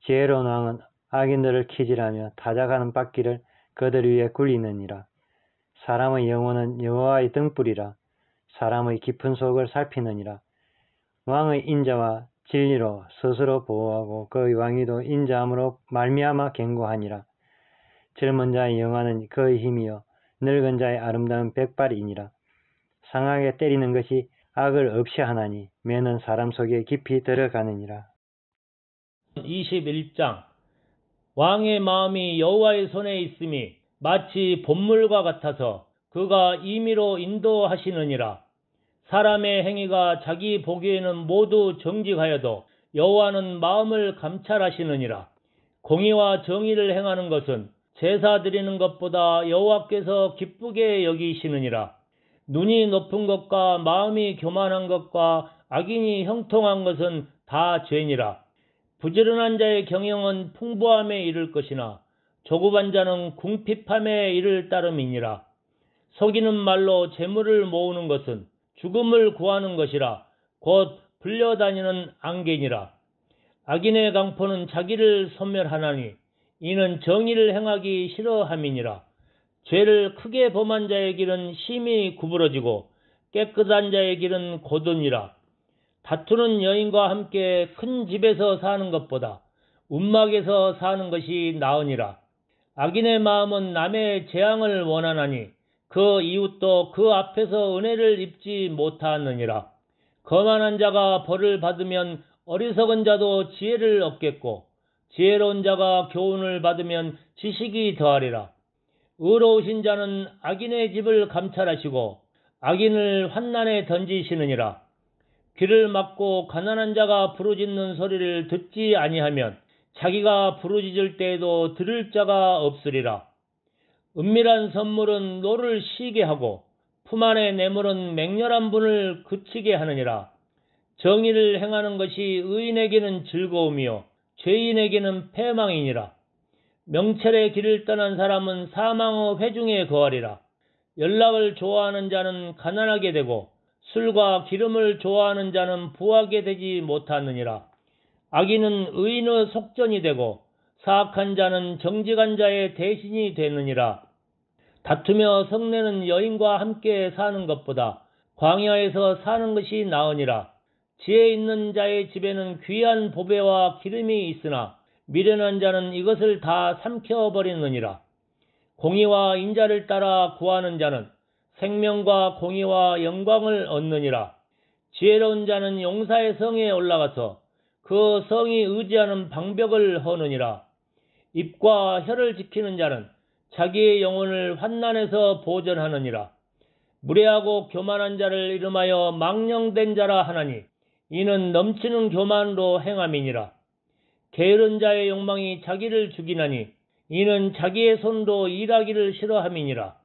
지혜로운 왕은 악인들을 키질하며 타작하는 바퀴를 그들 위에 굴리느니라. 사람의 영혼은 여호와의 등불이라. 사람의 깊은 속을 살피느니라. 왕의 인자와 진리로 스스로 보호하고 그의 왕위도 인자함으로 말미암아 견고하니라. 젊은 자의 영화는 그의 힘이요 늙은 자의 아름다운 백발이니라. 상하게 때리는 것이 악을 없이 하나니 매는 사람 속에 깊이 들어가느니라. 21장 왕의 마음이 여호와의 손에 있음이 마치 봇물과 같아서 그가 임의로 인도하시느니라. 사람의 행위가 자기 보기에는 모두 정직하여도 여호와는 마음을 감찰하시느니라. 공의와 정의를 행하는 것은 제사 드리는 것보다 여호와께서 기쁘게 여기시느니라. 눈이 높은 것과 마음이 교만한 것과 악인이 형통한 것은 다 죄니라. 부지런한 자의 경영은 풍부함에 이를 것이나 조급한 자는 궁핍함에 이를 따름이니라. 속이는 말로 재물을 모으는 것은 죽음을 구하는 것이라 곧 불려다니는 안개니라. 악인의 강포는 자기를 소멸하나니 이는 정의를 행하기 싫어함이니라. 죄를 크게 범한 자의 길은 심히 구부러지고 깨끗한 자의 길은 고든이라. 다투는 여인과 함께 큰 집에서 사는 것보다 움막에서 사는 것이 나으니라. 악인의 마음은 남의 재앙을 원하나니 그 이웃도 그 앞에서 은혜를 입지 못하느니라. 거만한 자가 벌을 받으면 어리석은 자도 지혜를 얻겠고 지혜로운 자가 교훈을 받으면 지식이 더하리라. 의로우신 자는 악인의 집을 감찰하시고 악인을 환난에 던지시느니라. 귀를 막고 가난한 자가 부르짖는 소리를 듣지 아니하면 자기가 부르짖을 때에도 들을 자가 없으리라. 은밀한 선물은 노를 쉬게 하고 품 안의 뇌물은 맹렬한 분을 그치게 하느니라. 정의를 행하는 것이 의인에게는 즐거움이요 죄인에게는 패망이니라. 명철의 길을 떠난 사람은 사망의 회중에 거하리라. 연락을 좋아하는 자는 가난하게 되고 술과 기름을 좋아하는 자는 부하게 되지 못하느니라. 악인은 의인의 속전이 되고 사악한 자는 정직한 자의 대신이 되느니라. 다투며 성내는 여인과 함께 사는 것보다 광야에서 사는 것이 나으니라. 지혜 있는 자의 집에는 귀한 보배와 기름이 있으나 미련한 자는 이것을 다 삼켜버리느니라. 공의와 인자를 따라 구하는 자는 생명과 공의와 영광을 얻느니라. 지혜로운 자는 용사의 성에 올라가서 그 성이 의지하는 방벽을 허느니라. 입과 혀를 지키는 자는 자기의 영혼을 환난에서 보전하느니라. 무례하고 교만한 자를 이름하여 망령된 자라 하나니 이는 넘치는 교만으로 행함이니라. 게으른 자의 욕망이 자기를 죽이나니 이는 자기의 손으로 일하기를 싫어함이니라.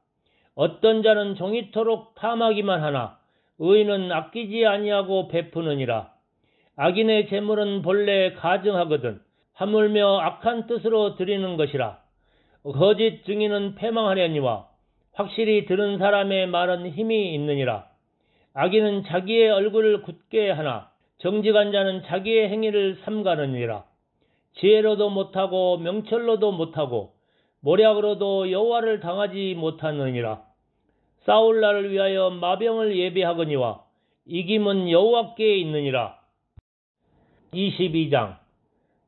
어떤 자는 종이토록 탐하기만 하나 의인은 아끼지 아니하고 베푸느니라. 악인의 재물은 본래 가증하거든 하물며 악한 뜻으로 드리는 것이라. 거짓 증인은 패망하려니와 확실히 들은 사람의 말은 힘이 있느니라. 악인은 자기의 얼굴을 굳게 하나 정직한 자는 자기의 행위를 삼가느니라. 지혜로도 못하고 명철로도 못하고 모략으로도 여호와를 당하지 못하느니라. 싸울 날을 위하여 마병을 예비하거니와 이김은 여호와께 있느니라. 22장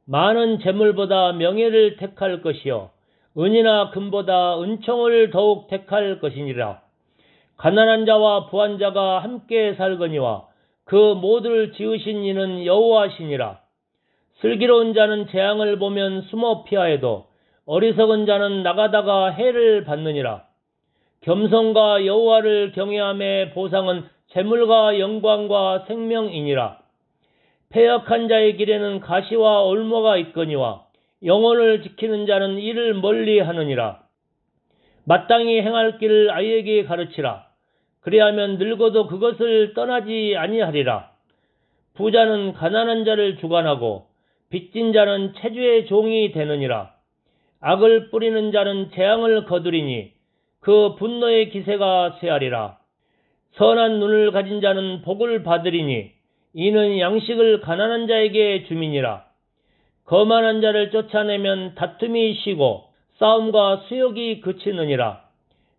많은 재물보다 명예를 택할 것이요 은이나 금보다 은총을 더욱 택할 것이니라. 가난한 자와 부한 자가 함께 살거니와 그 모두를 지으신 이는 여호와시니라. 슬기로운 자는 재앙을 보면 숨어 피하여도 어리석은 자는 나가다가 해를 받느니라. 겸손과 여호와를 경외함의 보상은 재물과 영광과 생명이니라. 패역한 자의 길에는 가시와 올모가 있거니와 영혼을 지키는 자는 이를 멀리 하느니라. 마땅히 행할 길을 아이에게 가르치라. 그리하면 늙어도 그것을 떠나지 아니하리라. 부자는 가난한 자를 주관하고 빚진 자는 체주의 종이 되느니라. 악을 뿌리는 자는 재앙을 거두리니 그 분노의 기세가 쇠하리라. 선한 눈을 가진 자는 복을 받으리니 이는 양식을 가난한 자에게 주민이라. 거만한 자를 쫓아내면 다툼이 쉬고 싸움과 수욕이 그치느니라.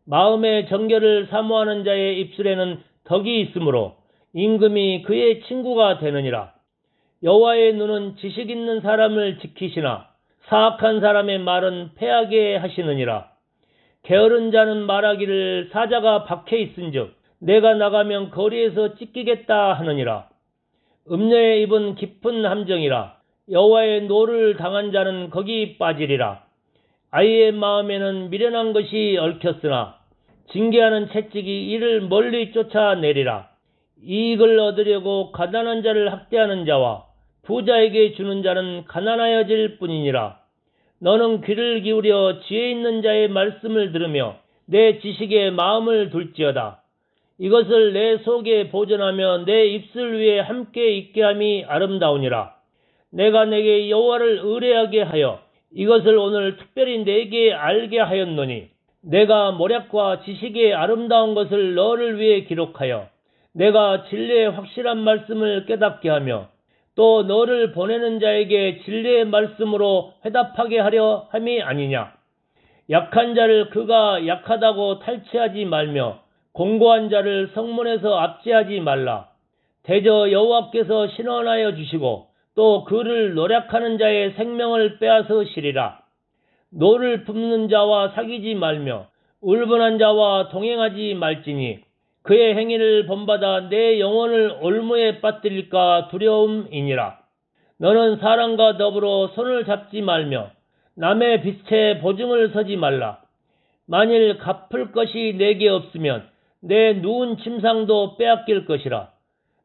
마음의 정결을 사모하는 자의 입술에는 덕이 있으므로 임금이 그의 친구가 되느니라. 여호와의 눈은 지식 있는 사람을 지키시나 사악한 사람의 말은 패하게 하시느니라. 게으른 자는 말하기를 사자가 박해 있은즉 내가 나가면 거리에서 찢기겠다 하느니라. 음녀의 입은 깊은 함정이라. 여호와의 노를 당한 자는 거기 빠지리라. 아이의 마음에는 미련한 것이 얽혔으나 징계하는 채찍이 이를 멀리 쫓아내리라. 이익을 얻으려고 가난한 자를 학대하는 자와 부자에게 주는 자는 가난하여질 뿐이니라. 너는 귀를 기울여 지혜 있는 자의 말씀을 들으며 내 지식에 마음을 둘지어다. 이것을 내 속에 보존하며 내 입술 위에 함께 있게 함이 아름다우니라. 내가 내게 여호와를 의뢰하게 하여 이것을 오늘 특별히 내게 알게 하였노니 내가 모략과 지식의 아름다운 것을 너를 위해 기록하여 내가 진리의 확실한 말씀을 깨닫게 하며 또 너를 보내는 자에게 진리의 말씀으로 회답하게 하려 함이 아니냐. 약한 자를 그가 약하다고 탈취하지 말며 공고한 자를 성문에서 압제하지 말라. 대저 여호와께서 신원하여 주시고 또 그를 노략하는 자의 생명을 빼앗으시리라. 노를 품는 자와 사귀지 말며 울분한 자와 동행하지 말지니 그의 행위를 본받아 내 영혼을 올무에 빠뜨릴까 두려움이니라. 너는 사람과 더불어 손을 잡지 말며 남의 빛에 보증을 서지 말라. 만일 갚을 것이 내게 없으면 내 누운 침상도 빼앗길 것이라.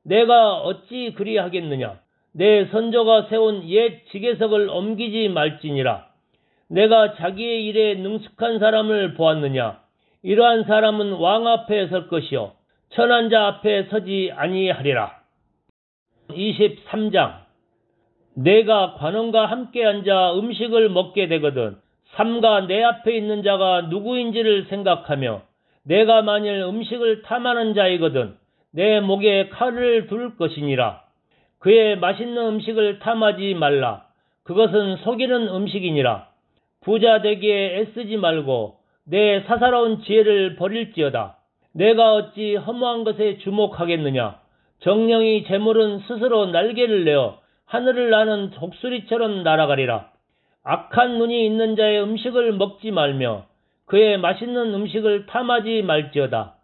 내가 어찌 그리하겠느냐. 내 선조가 세운 옛 지계석을 옮기지 말지니라. 내가 자기의 일에 능숙한 사람을 보았느냐. 이러한 사람은 왕 앞에 설 것이요 천한 자 앞에 서지 아니하리라. 23장. 내가 관원과 함께 앉아 음식을 먹게 되거든 삼가 내 앞에 있는 자가 누구인지를 생각하며 내가 만일 음식을 탐하는 자이거든 내 목에 칼을 둘 것이니라. 그의 맛있는 음식을 탐하지 말라. 그것은 속이는 음식이니라. 부자 되기에 애쓰지 말고 내 사사로운 지혜를 버릴지어다. 내가 어찌 허무한 것에 주목하겠느냐. 정령이 재물은 스스로 날개를 내어 하늘을 나는 독수리처럼 날아가리라. 악한 눈이 있는 자의 음식을 먹지 말며 그의 맛있는 음식을 탐하지 말지어다.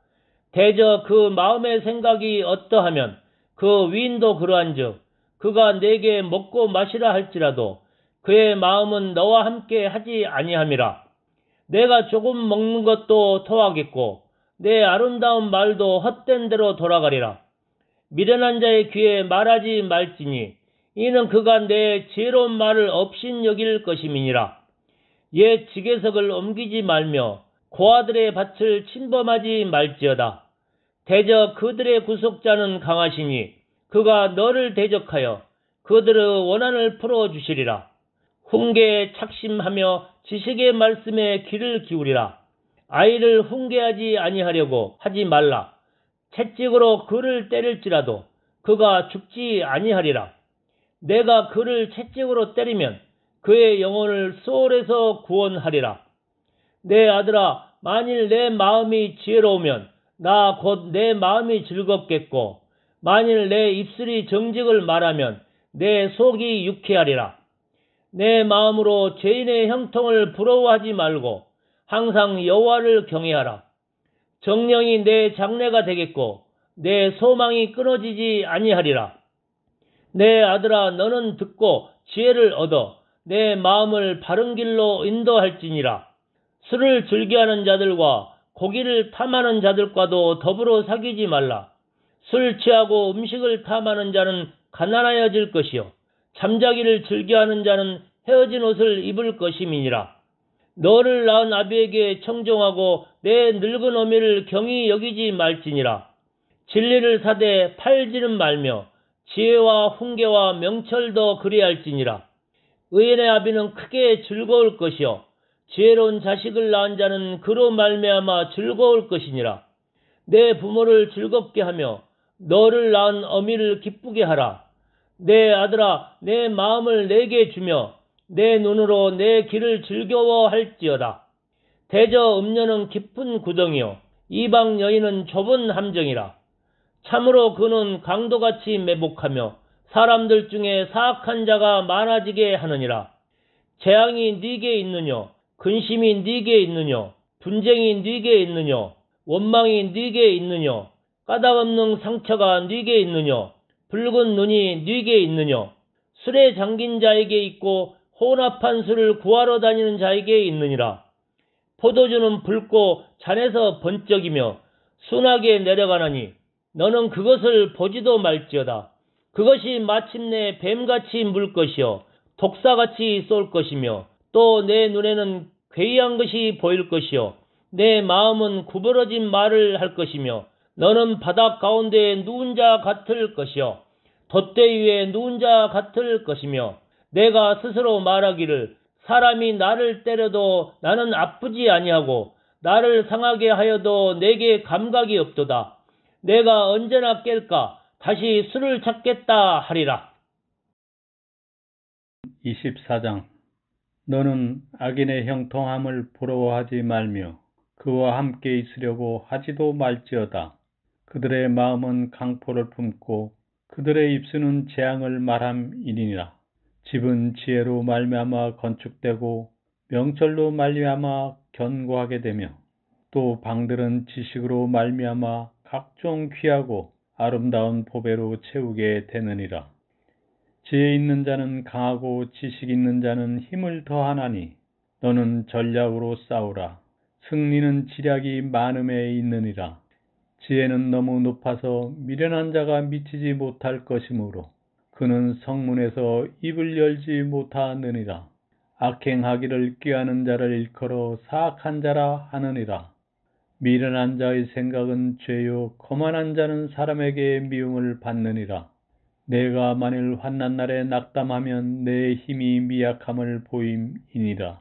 대저 그 마음의 생각이 어떠하면 그 위인도 그러한즉 그가 내게 먹고 마시라 할지라도 그의 마음은 너와 함께 하지 아니함이라. 내가 조금 먹는 것도 토하겠고 내 아름다운 말도 헛된 대로 돌아가리라. 미련한 자의 귀에 말하지 말지니 이는 그가 내 지혜로운 말을 업신여길 것임이니라. 옛 지계석을 옮기지 말며 고아들의 밭을 침범하지 말지어다. 대저 그들의 구속자는 강하시니 그가 너를 대적하여 그들의 원한을 풀어주시리라. 훈계에 착심하며 지식의 말씀에 귀를 기울이라. 아이를 훈계하지 아니하려고 하지 말라. 채찍으로 그를 때릴지라도 그가 죽지 아니하리라. 내가 그를 채찍으로 때리면 그의 영혼을 수월에서 구원하리라. 내 아들아, 만일 내 마음이 지혜로우면 나 곧 내 마음이 즐겁겠고 만일 내 입술이 정직을 말하면 내 속이 유쾌하리라. 내 마음으로 죄인의 형통을 부러워하지 말고 항상 여호와를 경외하라. 정령이 내 장래가 되겠고 내 소망이 끊어지지 아니하리라. 내 아들아, 너는 듣고 지혜를 얻어 내 마음을 바른 길로 인도할지니라. 술을 즐겨하는 자들과 고기를 탐하는 자들과도 더불어 사귀지 말라. 술 취하고 음식을 탐하는 자는 가난하여질 것이요 잠자기를 즐겨하는 자는 헤어진 옷을 입을 것임이니라. 너를 낳은 아비에게 청종하고 내 늙은 어미를 경히 여기지 말지니라. 진리를 사되 팔지는 말며 지혜와 훈계와 명철도 그리할지니라. 의인의 아비는 크게 즐거울 것이요 지혜로운 자식을 낳은 자는 그로 말미암아 즐거울 것이니라. 내 부모를 즐겁게 하며 너를 낳은 어미를 기쁘게 하라. 내 아들아, 내 마음을 내게 주며 내 눈으로 내 길을 즐거워할지어다. 대저 음녀는 깊은 구덩이요 이방 여인은 좁은 함정이라. 참으로 그는 강도같이 매복하며 사람들 중에 사악한 자가 많아지게 하느니라. 재앙이 네게 있느뇨, 근심이 네게 있느뇨, 분쟁이 네게 있느뇨, 원망이 네게 있느뇨, 까닭없는 상처가 네게 있느뇨, 붉은 눈이 네게 있느뇨, 술에 잠긴 자에게 있고 혼합한 술을 구하러 다니는 자에게 있느니라. 포도주는 붉고 잔에서 번쩍이며 순하게 내려가나니 너는 그것을 보지도 말지어다. 그것이 마침내 뱀같이 물 것이요 독사같이 쏠 것이며 또 내 눈에는 괴이한 것이 보일 것이요 내 마음은 구부러진 말을 할 것이며 너는 바닥 가운데 누운 자 같을 것이요 돛대 위에 누운 자 같을 것이며 내가 스스로 말하기를 사람이 나를 때려도 나는 아프지 아니하고 나를 상하게 하여도 내게 감각이 없도다. 내가 언제나 깰까 다시 술을 찾겠다 하리라. 24장 너는 악인의 형통함을 부러워하지 말며 그와 함께 있으려고 하지도 말지어다. 그들의 마음은 강포를 품고 그들의 입술은 재앙을 말함이니라. 집은 지혜로 말미암아 건축되고 명철로 말미암아 견고하게 되며 또 방들은 지식으로 말미암아 각종 귀하고 아름다운 보배로 채우게 되느니라. 지혜 있는 자는 강하고 지식 있는 자는 힘을 더하나니 너는 전략으로 싸우라. 승리는 지략이 많음에 있느니라. 지혜는 너무 높아서 미련한 자가 미치지 못할 것이므로 그는 성문에서 입을 열지 못하느니라. 악행하기를 꾀하는 자를 일컬어 사악한 자라 하느니라. 미련한 자의 생각은 죄요 거만한 자는 사람에게 미움을 받느니라. 내가 만일 환난 날에 낙담하면 내 힘이 미약함을 보임이니라.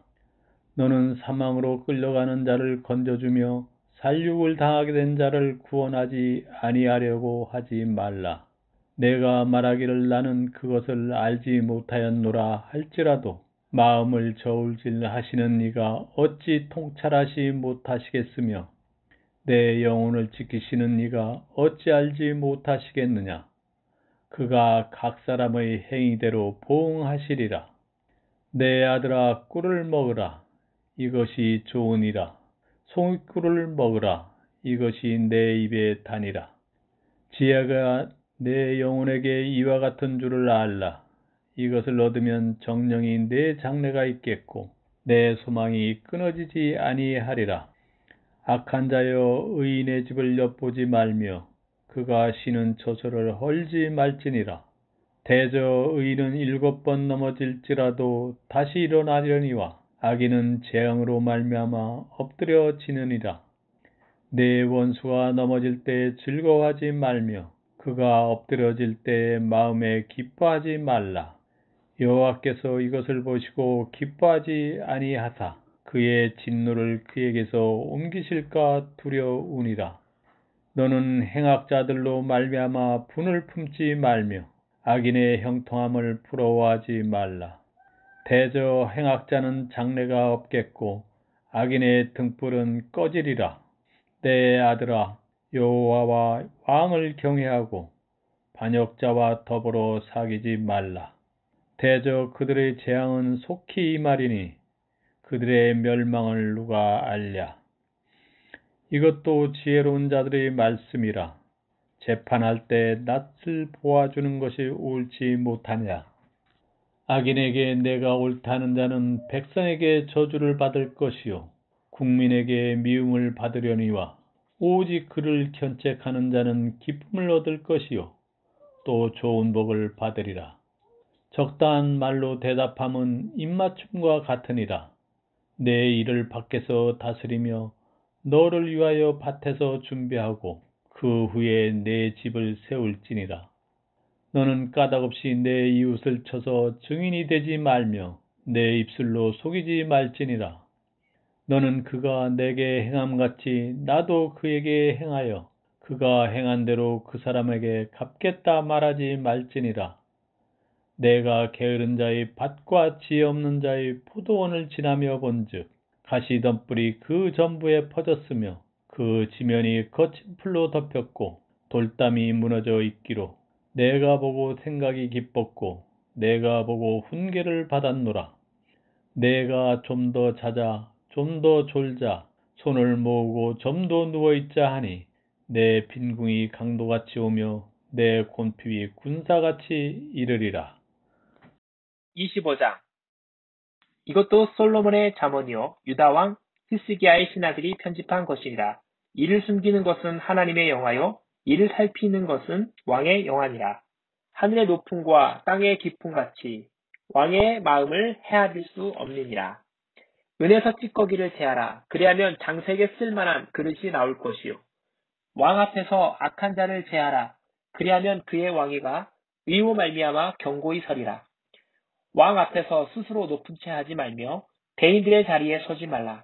너는 사망으로 끌려가는 자를 건져주며 살육을 당하게 된 자를 구원하지 아니하려고 하지 말라. 내가 말하기를 나는 그것을 알지 못하였노라 할지라도 마음을 저울질하시는 이가 어찌 통찰하시 못하시겠으며 내 영혼을 지키시는 이가 어찌 알지 못하시겠느냐. 그가 각 사람의 행위대로 보응하시리라. 내 아들아 꿀을 먹으라. 이것이 좋으니라. 송이꿀을 먹으라. 이것이 내 입에 다니라. 지혜가 내 영혼에게 이와 같은 줄을 알라. 이것을 얻으면 정령이 내 장래가 있겠고 내 소망이 끊어지지 아니하리라. 악한 자여 의인의 집을 엿보지 말며 그가 쉬는 처소를 헐지 말지니라. 대저 의인은 7번 넘어질지라도 다시 일어나려니와 악인은 재앙으로 말미암아 엎드려지느니라. 내 원수가 넘어질 때 즐거워하지 말며 그가 엎드려질 때 마음에 기뻐하지 말라. 여호와께서 이것을 보시고 기뻐하지 아니하사 그의 진노를 그에게서 옮기실까 두려우니라. 너는 행악자들로 말미암아 분을 품지 말며 악인의 형통함을 부러워하지 말라. 대저 행악자는 장래가 없겠고 악인의 등불은 꺼지리라. 내 아들아 여호와와 왕을 경외하고 반역자와 더불어 사귀지 말라. 대저 그들의 재앙은 속히 임하리니 그들의 멸망을 누가 알랴. 이것도 지혜로운 자들의 말씀이라. 재판할 때 낯을 보아주는 것이 옳지 못하냐. 악인에게 내가 옳다는 자는 백성에게 저주를 받을 것이요 국민에게 미움을 받으려니와 오직 그를 견책하는 자는 기쁨을 얻을 것이요 또 좋은 복을 받으리라. 적당한 말로 대답함은 입맞춤과 같으니라. 내 일을 밖에서 다스리며 너를 위하여 밭에서 준비하고 그 후에 내 집을 세울지니라. 너는 까닭없이 내 이웃을 쳐서 증인이 되지 말며 내 입술로 속이지 말지니라. 너는 그가 내게 행함같이 나도 그에게 행하여 그가 행한 대로 그 사람에게 갚겠다 말하지 말지니라. 내가 게으른 자의 밭과 지혜 없는 자의 포도원을 지나며 본즉 가시덤불이 그 전부에 퍼졌으며 그 지면이 거친 풀로 덮였고 돌담이 무너져 있기로 내가 보고 생각이 기뻤고 내가 보고 훈계를 받았노라. 내가 좀 더 자자 좀 더 졸자 손을 모으고 좀 더 누워있자 하니 내 빈궁이 강도같이 오며 내 곤핍이 군사같이 이르리라. 25장. 이것도 솔로몬의 잠언이요 유다 왕 히스기야의 신하들이 편집한 것이니라. 이를 숨기는 것은 하나님의 영화요 이를 살피는 것은 왕의 영화니라. 하늘의 높음과 땅의 깊음같이 왕의 마음을 헤아릴 수 없느니라. 은에서 찌꺼기를 제하라. 그리하면 장색에 쓸만한 그릇이 나올 것이요. 왕 앞에서 악한 자를 제하라. 그리하면 그의 왕위가 의로 말미암아 견고히 서리라. 왕 앞에서 스스로 높은 채 하지 말며 대인들의 자리에 서지 말라.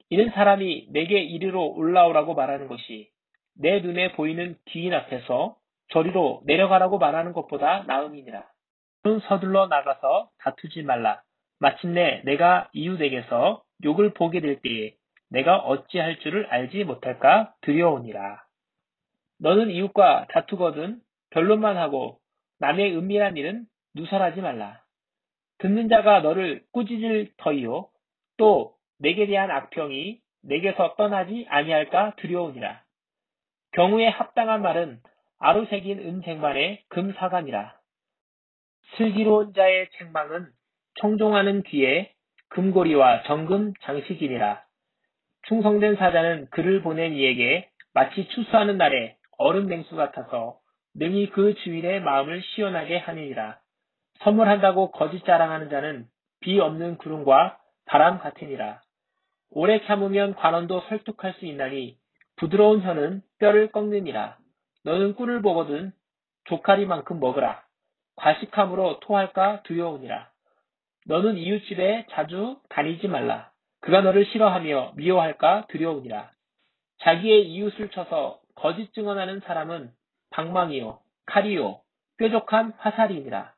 이는 사람이 내게 이리로 올라오라고 말하는 것이 내 눈에 보이는 귀인 앞에서 저리로 내려가라고 말하는 것보다 나음이니라. 너는 서둘러 나가서 다투지 말라. 마침내 내가 이웃에게서 욕을 보게 될 때에 내가 어찌할 줄을 알지 못할까 두려우니라. 너는 이웃과 다투거든 변론만 하고 남의 은밀한 일은 누설하지 말라. 듣는 자가 너를 꾸짖을 터이요 또 내게 대한 악평이 내게서 떠나지 아니할까 두려우니라. 경우에 합당한 말은 아루새긴 은쟁반의 금사관이라. 슬기로운 자의 책망은 청종하는 귀에 금고리와 정금 장식이니라. 충성된 사자는 그를 보낸 이에게 마치 추수하는 날에 얼음 냉수 같아서 능히 그 주인의 마음을 시원하게 하느니라. 선물한다고 거짓 자랑하는 자는 비 없는 구름과 바람 같으니라. 오래 참으면 관원도 설득할 수 있나니 부드러운 혀는 뼈를 꺾느니라. 너는 꿀을 보거든 조카리만큼 먹으라. 과식함으로 토할까 두려우니라. 너는 이웃집에 자주 다니지 말라. 그가 너를 싫어하며 미워할까 두려우니라. 자기의 이웃을 쳐서 거짓 증언하는 사람은 방망이요 칼이요 뾰족한 화살이니라.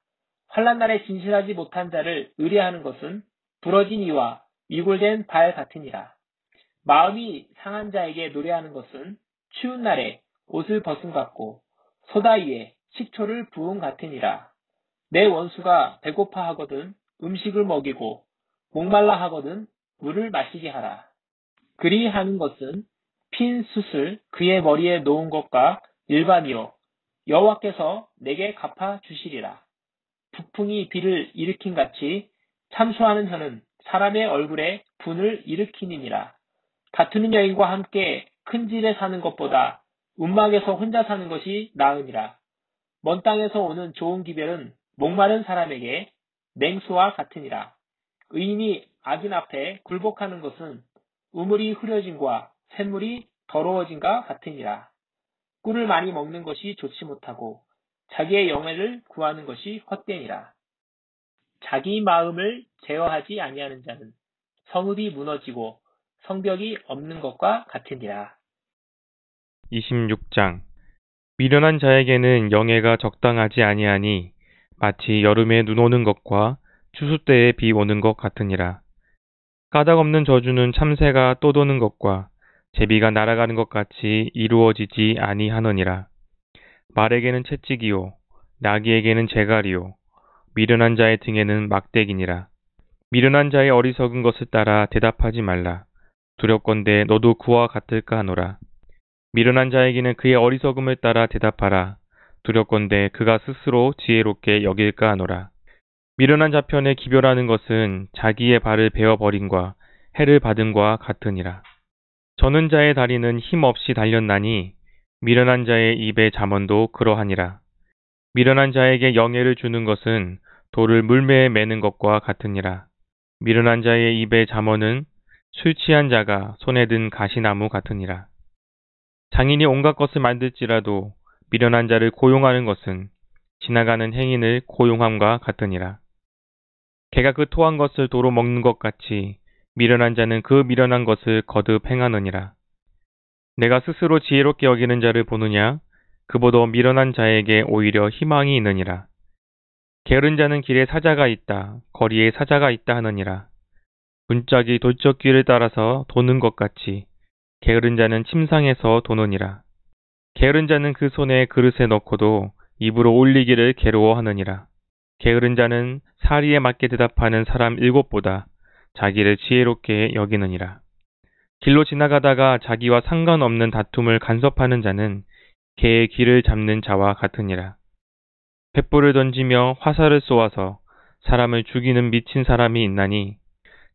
환난날에 진실하지 못한 자를 의뢰하는 것은 부러진 이와 위골된 발 같으니라. 마음이 상한 자에게 노래하는 것은 추운 날에 옷을 벗음 같고 소다 위에 식초를 부음 같으니라. 내 원수가 배고파 하거든 음식을 먹이고 목말라 하거든 물을 마시게 하라. 그리 하는 것은 핀 숯을 그의 머리에 놓은 것과 일반이요 여호와께서 내게 갚아 주시리라. 북풍이 비를 일으킨 같이 참수하는 혀는 사람의 얼굴에 분을 일으키니라. 다투는 여인과 함께 큰 집에 사는 것보다 움막에서 혼자 사는 것이 나으니라. 먼 땅에서 오는 좋은 기별은 목마른 사람에게 냉수와 같으니라. 의인이 악인 앞에 굴복하는 것은 우물이 흐려짐과 샘물이 더러워짐과 같으니라. 꿀을 많이 먹는 것이 좋지 못하고 자기의 영예를 구하는 것이 헛되니라. 자기 마음을 제어하지 아니하는 자는 성읍이 무너지고 성벽이 없는 것과 같으니라. 26장. 미련한 자에게는 영예가 적당하지 아니하니 마치 여름에 눈 오는 것과 추수 때에 비 오는 것 같으니라. 까닭없는 저주는 참새가 떠도는 것과 제비가 날아가는 것 같이 이루어지지 아니하느니라. 말에게는 채찍이요 나귀에게는 재갈이요 미련한 자의 등에는 막대기니라. 미련한 자의 어리석은 것을 따라 대답하지 말라. 두렵건대 너도 그와 같을까 하노라. 미련한 자에게는 그의 어리석음을 따라 대답하라. 두렵건대 그가 스스로 지혜롭게 여길까 하노라. 미련한 자 편에 기별하는 것은 자기의 발을 베어버림과 해를 받음과 같으니라. 저는 자의 다리는 힘없이 달렸나니 미련한 자의 입의 잠언도 그러하니라. 미련한 자에게 영예를 주는 것은 돌을 물매에 매는 것과 같으니라. 미련한 자의 입의 잠언은 술 취한 자가 손에 든 가시나무 같으니라. 장인이 온갖 것을 만들지라도 미련한 자를 고용하는 것은 지나가는 행인을 고용함과 같으니라. 개가 그 토한 것을 도로 먹는 것 같이 미련한 자는 그 미련한 것을 거듭 행하느니라. 내가 스스로 지혜롭게 여기는 자를 보느냐? 그보다 미련한 자에게 오히려 희망이 있느니라. 게으른 자는 길에 사자가 있다, 거리에 사자가 있다 하느니라. 문짝이 돌적귀를 따라서 도는 것 같이 게으른 자는 침상에서 도느니라. 게으른 자는 그 손에 그릇에 넣고도 입으로 올리기를 괴로워하느니라. 게으른 자는 사리에 맞게 대답하는 사람 7보다 자기를 지혜롭게 여기느니라. 길로 지나가다가 자기와 상관없는 다툼을 간섭하는 자는 개의 귀를 잡는 자와 같으니라. 횃불을 던지며 화살을 쏘아서 사람을 죽이는 미친 사람이 있나니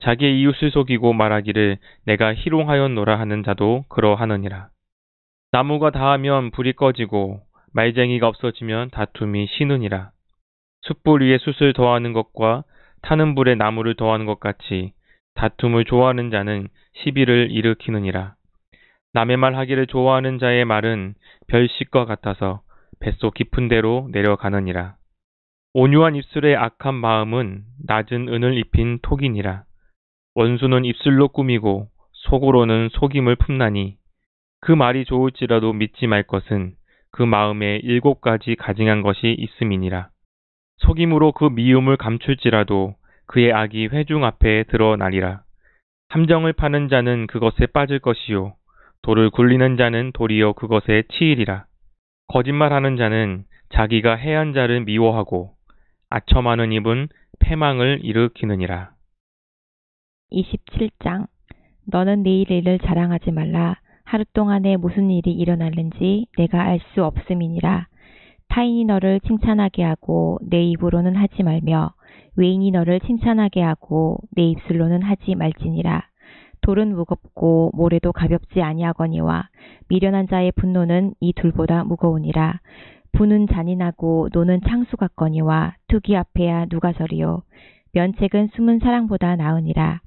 자기의 이웃을 속이고 말하기를 내가 희롱하였노라 하는 자도 그러하느니라. 나무가 닿으면 불이 꺼지고 말쟁이가 없어지면 다툼이 쉬느니라. 숯불 위에 숯을 더하는 것과 타는 불에 나무를 더하는 것 같이 다툼을 좋아하는 자는 시비를 일으키느니라. 남의 말 하기를 좋아하는 자의 말은 별식과 같아서 뱃속 깊은 데로 내려가느니라. 온유한 입술의 악한 마음은 낮은 은을 입힌 톡이니라. 원수는 입술로 꾸미고 속으로는 속임을 품나니 그 말이 좋을지라도 믿지 말 것은 그 마음에 7가지 가증한 것이 있음이니라. 속임으로 그 미움을 감출지라도 그의 악이 회중 앞에 드러나리라. 함정을 파는 자는 그것에 빠질 것이요 돌을 굴리는 자는 도리어 그것에 치이리라. 거짓말하는 자는 자기가 해한 자를 미워하고 아첨하는 입은 패망을 일으키느니라. 27장. 너는 내일 일을 자랑하지 말라. 하루 동안에 무슨 일이 일어날는지 내가 알 수 없음이니라. 타인이 너를 칭찬하게 하고 내 입으로는 하지 말며 외인이 너를 칭찬하게 하고 내 입술로는 하지 말지니라. 돌은 무겁고 모래도 가볍지 아니하거니와 미련한 자의 분노는 이 둘보다 무거우니라. 부는 잔인하고 노는 창수 같거니와 투기 앞에야 누가 서리요. 면책은 숨은 사랑보다 나으니라.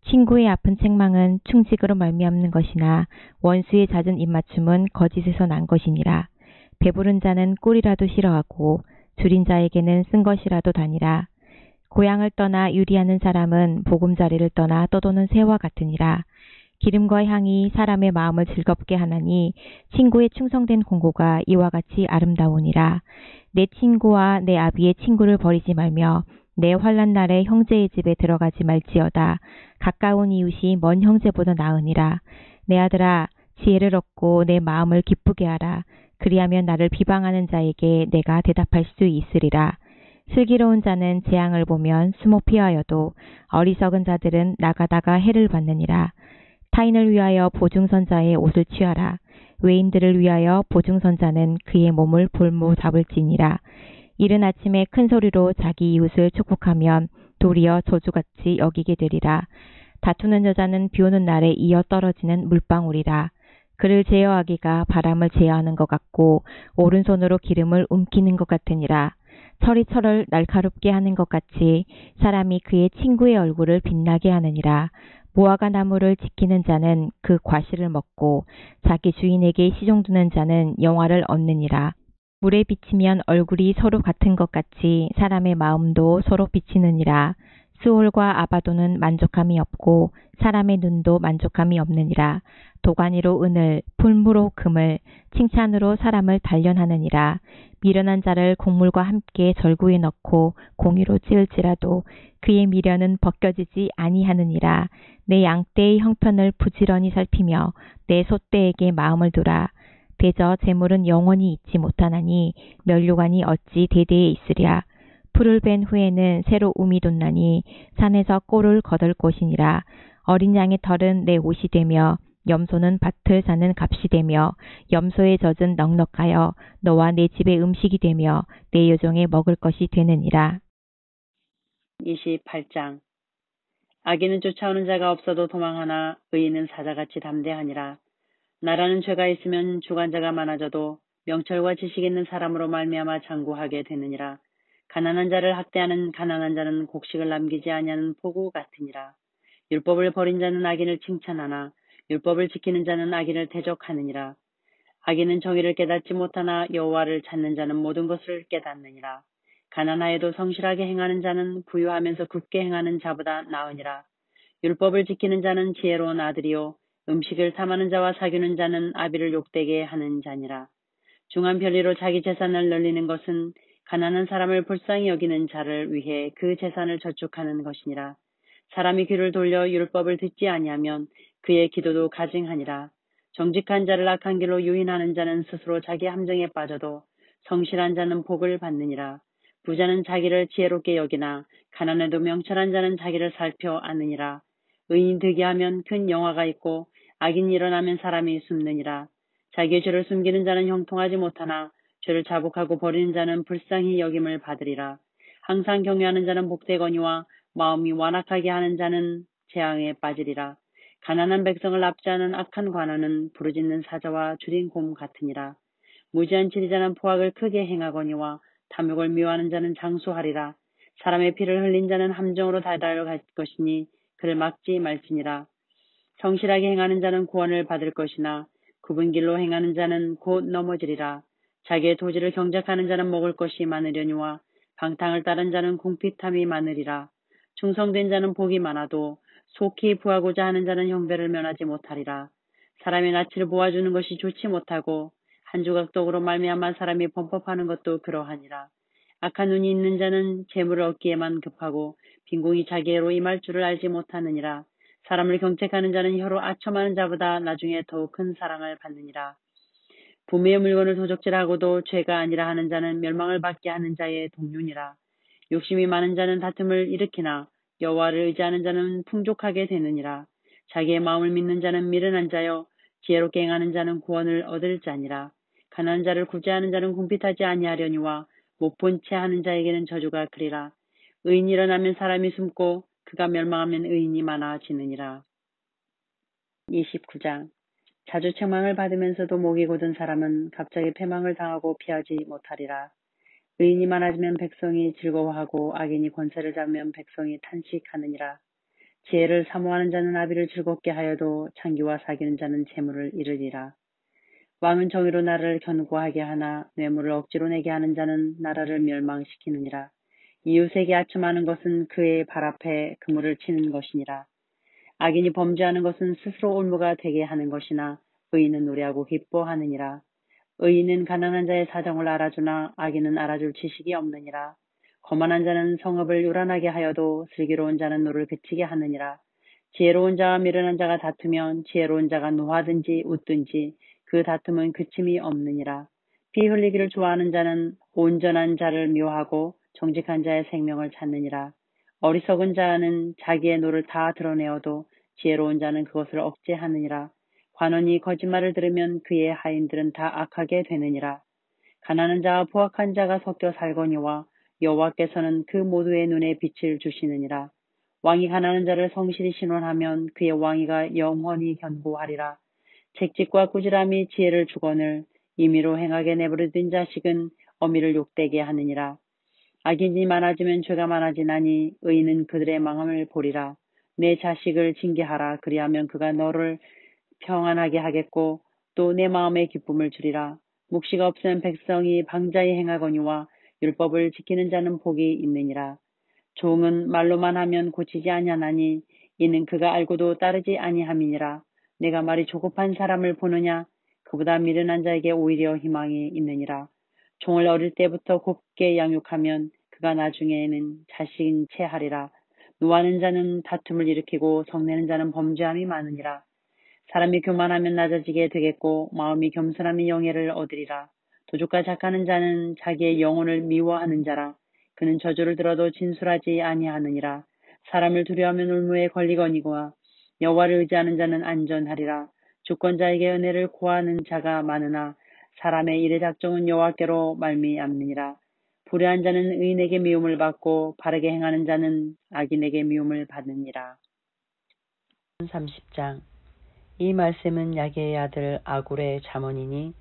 친구의 아픈 책망은 충직으로 말미암는 것이나 원수의 잦은 입맞춤은 거짓에서 난 것이니라. 배부른 자는 꿀이라도 싫어하고 줄인 자에게는 쓴 것이라도 다니라. 고향을 떠나 유리하는 사람은 보금자리를 떠나 떠도는 새와 같으니라. 기름과 향이 사람의 마음을 즐겁게 하나니 친구의 충성된 공고가 이와 같이 아름다우니라. 내 친구와 내 아비의 친구를 버리지 말며 내 환난 날에 형제의 집에 들어가지 말지어다. 가까운 이웃이 먼 형제보다 나으니라. 내 아들아, 지혜를 얻고 내 마음을 기쁘게 하라. 그리하면 나를 비방하는 자에게 내가 대답할 수 있으리라. 슬기로운 자는 재앙을 보면 숨어 피하여도 어리석은 자들은 나가다가 해를 받느니라. 타인을 위하여 보증선자의 옷을 취하라. 외인들을 위하여 보증선자는 그의 몸을 볼모 잡을지니라. 이른 아침에 큰 소리로 자기 이웃을 축복하면 도리어 저주같이 여기게 되리라. 다투는 여자는 비오는 날에 이어 떨어지는 물방울이라. 그를 제어하기가 바람을 제어하는 것 같고 오른손으로 기름을 움키는 것 같으니라. 철이 철을 날카롭게 하는 것 같이 사람이 그의 친구의 얼굴을 빛나게 하느니라. 무화과 나무를 지키는 자는 그 과실을 먹고 자기 주인에게 시종두는 자는 영화를 얻느니라. 물에 비치면 얼굴이 서로 같은 것 같이 사람의 마음도 서로 비치느니라. 스올과 아바도는 만족함이 없고 사람의 눈도 만족함이 없느니라. 도가니로 은을, 풀무로 금을, 칭찬으로 사람을 단련하느니라. 미련한 자를 곡물과 함께 절구에 넣고 공의로 찌을지라도 그의 미련은 벗겨지지 아니하느니라. 내 양떼의 형편을 부지런히 살피며 내 소떼에게 마음을 두라. 대저 재물은 영원히 있지 못하나니 면류관이 어찌 대대에 있으랴. 풀을 벤 후에는 새로 움이 돋나니 산에서 꼴을 거둘 곳이니라. 어린 양의 털은 내 옷이 되며 염소는 밭을 사는 값이 되며 염소의 젖은 넉넉하여 너와 내 집의 음식이 되며 내 여종의 먹을 것이 되느니라. 28장. 악인은 쫓아오는 자가 없어도 도망하나 의인은 사자같이 담대하니라. 나라는 죄가 있으면 주관자가 많아져도 명철과 지식 있는 사람으로 말미암아 장구하게 되느니라. 가난한 자를 학대하는 가난한 자는 곡식을 남기지 아니하는 포구 같으니라. 율법을 버린 자는 악인을 칭찬하나 율법을 지키는 자는 악인을 대적하느니라. 악인은 정의를 깨닫지 못하나 여호와를 찾는 자는 모든 것을 깨닫느니라. 가난하여도 성실하게 행하는 자는 부유하면서 굳게 행하는 자보다 나으니라. 율법을 지키는 자는 지혜로운 아들이요 음식을 탐하는 자와 사귀는 자는 아비를 욕되게 하는 자니라. 중한 편리로 자기 재산을 늘리는 것은 가난한 사람을 불쌍히 여기는 자를 위해 그 재산을 저축하는 것이니라. 사람이 귀를 돌려 율법을 듣지 아니하면 그의 기도도 가증하니라. 정직한 자를 악한 길로 유인하는 자는 스스로 자기 함정에 빠져도 성실한 자는 복을 받느니라. 부자는 자기를 지혜롭게 여기나 가난해도 명철한 자는 자기를 살펴 안느니라. 의인 득이하면 큰 영화가 있고 악인이 일어나면 사람이 숨느니라. 자기의 죄를 숨기는 자는 형통하지 못하나 죄를 자복하고 버리는 자는 불쌍히 여김을 받으리라. 항상 경외하는 자는 복되거니와 마음이 완악하게 하는 자는 재앙에 빠지리라. 가난한 백성을 납치하는 악한 관원은 부르짖는 사자와 줄인 곰 같으니라. 무지한 지리자는 포악을 크게 행하거니와 탐욕을 미워하는 자는 장수하리라. 사람의 피를 흘린 자는 함정으로 달달갈 것이니 그를 막지 말지니라. 성실하게 행하는 자는 구원을 받을 것이나 굽은 길로 행하는 자는 곧 넘어지리라. 자기의 토지를 경작하는 자는 먹을 것이 많으려니와 방탕을 따른 자는 궁핍함이 많으리라. 충성된 자는 복이 많아도 속히 부하고자 하는 자는 형벌을 면하지 못하리라. 사람의 낯을 보아주는 것이 좋지 못하고 한 조각 떡으로 말미암아 사람이 범법하는 것도 그러하니라. 악한 눈이 있는 자는 재물을 얻기에만 급하고 빈궁이 자기애로 임할 줄을 알지 못하느니라. 사람을 경책하는 자는 혀로 아첨하는 자보다 나중에 더욱 큰 사랑을 받느니라. 부모의 물건을 도적질하고도 죄가 아니라 하는 자는 멸망을 받게 하는 자의 동륜이라. 욕심이 많은 자는 다툼을 일으키나 여호와를 의지하는 자는 풍족하게 되느니라. 자기의 마음을 믿는 자는 미련한 자여 지혜롭게 행하는 자는 구원을 얻을 자니라. 가난한 자를 구제하는 자는 궁핍하지 아니하려니와 못 본 채 하는 자에게는 저주가 그리라. 의인이 일어나면 사람이 숨고 그가 멸망하면 의인이 많아지느니라. 29장. 자주 책망을 받으면서도 목이 곧은 사람은 갑자기 패망을 당하고 피하지 못하리라. 의인이 많아지면 백성이 즐거워하고 악인이 권세를 잡으면 백성이 탄식하느니라. 지혜를 사모하는 자는 아비를 즐겁게 하여도 창기와 사귀는 자는 재물을 잃으리라. 왕은 정의로 나라를 견고하게 하나 뇌물을 억지로 내게 하는 자는 나라를 멸망시키느니라. 이웃에게 아첨하는 것은 그의 발 앞에 그물을 치는 것이니라. 악인이 범죄하는 것은 스스로 올무가 되게 하는 것이나 의인은 노래하고 기뻐하느니라. 의인은 가난한 자의 사정을 알아주나 악인은 알아줄 지식이 없느니라. 거만한 자는 성읍을 요란하게 하여도 슬기로운 자는 노를 그치게 하느니라. 지혜로운 자와 미련한 자가 다투면 지혜로운 자가 노하든지 웃든지 그 다툼은 그침이 없느니라. 피 흘리기를 좋아하는 자는 온전한 자를 묘하고 정직한 자의 생명을 찾느니라. 어리석은 자는 자기의 노를 다 드러내어도 지혜로운 자는 그것을 억제하느니라. 관원이 거짓말을 들으면 그의 하인들은 다 악하게 되느니라. 가난한 자와 포악한 자가 섞여 살거니와 여호와께서는 그 모두의 눈에 빛을 주시느니라. 왕이 가난한 자를 성실히 신원하면 그의 왕위가 영원히 견고하리라. 책직과 꾸지람이 지혜를 주거늘 임의로 행하게 내버려둔 자식은 어미를 욕되게 하느니라. 악인이 많아지면 죄가 많아지나니 의인은 그들의 망함을 보리라. 내 자식을 징계하라. 그리하면 그가 너를 평안하게 하겠고 또 내 마음에 기쁨을 주리라. 묵시가 없으면 백성이 방자히 행하거니와 율법을 지키는 자는 복이 있느니라. 종은 말로만 하면 고치지 아니하나니 이는 그가 알고도 따르지 아니함이니라. 내가 말이 조급한 사람을 보느냐? 그보다 미련한 자에게 오히려 희망이 있느니라. 종을 어릴 때부터 곱게 양육하면 그가 나중에는 자식인 채 하리라. 노하는 자는 다툼을 일으키고 성내는 자는 범죄함이 많으니라. 사람이 교만하면 낮아지게 되겠고 마음이 겸손함이 영예를 얻으리라. 도둑과 착하는 자는 자기의 영혼을 미워하는 자라. 그는 저주를 들어도 진술하지 아니하느니라. 사람을 두려워하면 울무에 걸리거니와 여호와를 의지하는 자는 안전하리라. 주권자에게 은혜를 구하는 자가 많으나 사람의 일의 작정은 여호와께로 말미암느니라. 불의한 자는 의인에게 미움을 받고 바르게 행하는 자는 악인에게 미움을 받느니라. 30장. 이 말씀은 야게의 아들 아굴의 잠언이니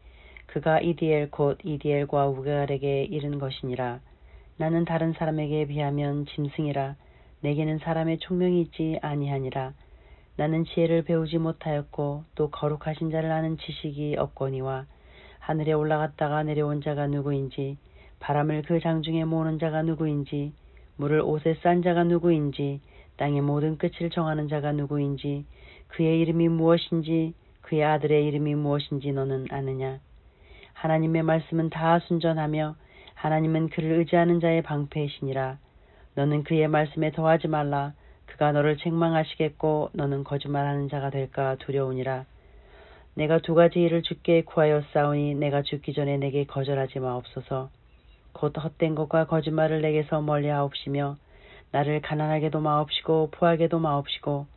그가 이디엘 곧 이디엘과 우갈에게 이른 것이니라. 나는 다른 사람에게 비하면 짐승이라. 내게는 사람의 총명이 있지 아니하니라. 나는 지혜를 배우지 못하였고 또 거룩하신 자를 아는 지식이 없거니와 하늘에 올라갔다가 내려온 자가 누구인지 바람을 그 장중에 모으는 자가 누구인지 물을 옷에 싼 자가 누구인지 땅의 모든 끝을 정하는 자가 누구인지 그의 이름이 무엇인지 그의 아들의 이름이 무엇인지 너는 아느냐? 하나님의 말씀은 다 순전하며 하나님은 그를 의지하는 자의 방패이시니라. 너는 그의 말씀에 더하지 말라. 그가 너를 책망하시겠고 너는 거짓말하는 자가 될까 두려우니라. 내가 두 가지 일을 주께 구하여 싸우니 내가 죽기 전에 내게 거절하지 마옵소서. 곧 헛된 것과 거짓말을 내게서 멀리하옵시며 나를 가난하게도 마옵시고 부하게도 마옵시고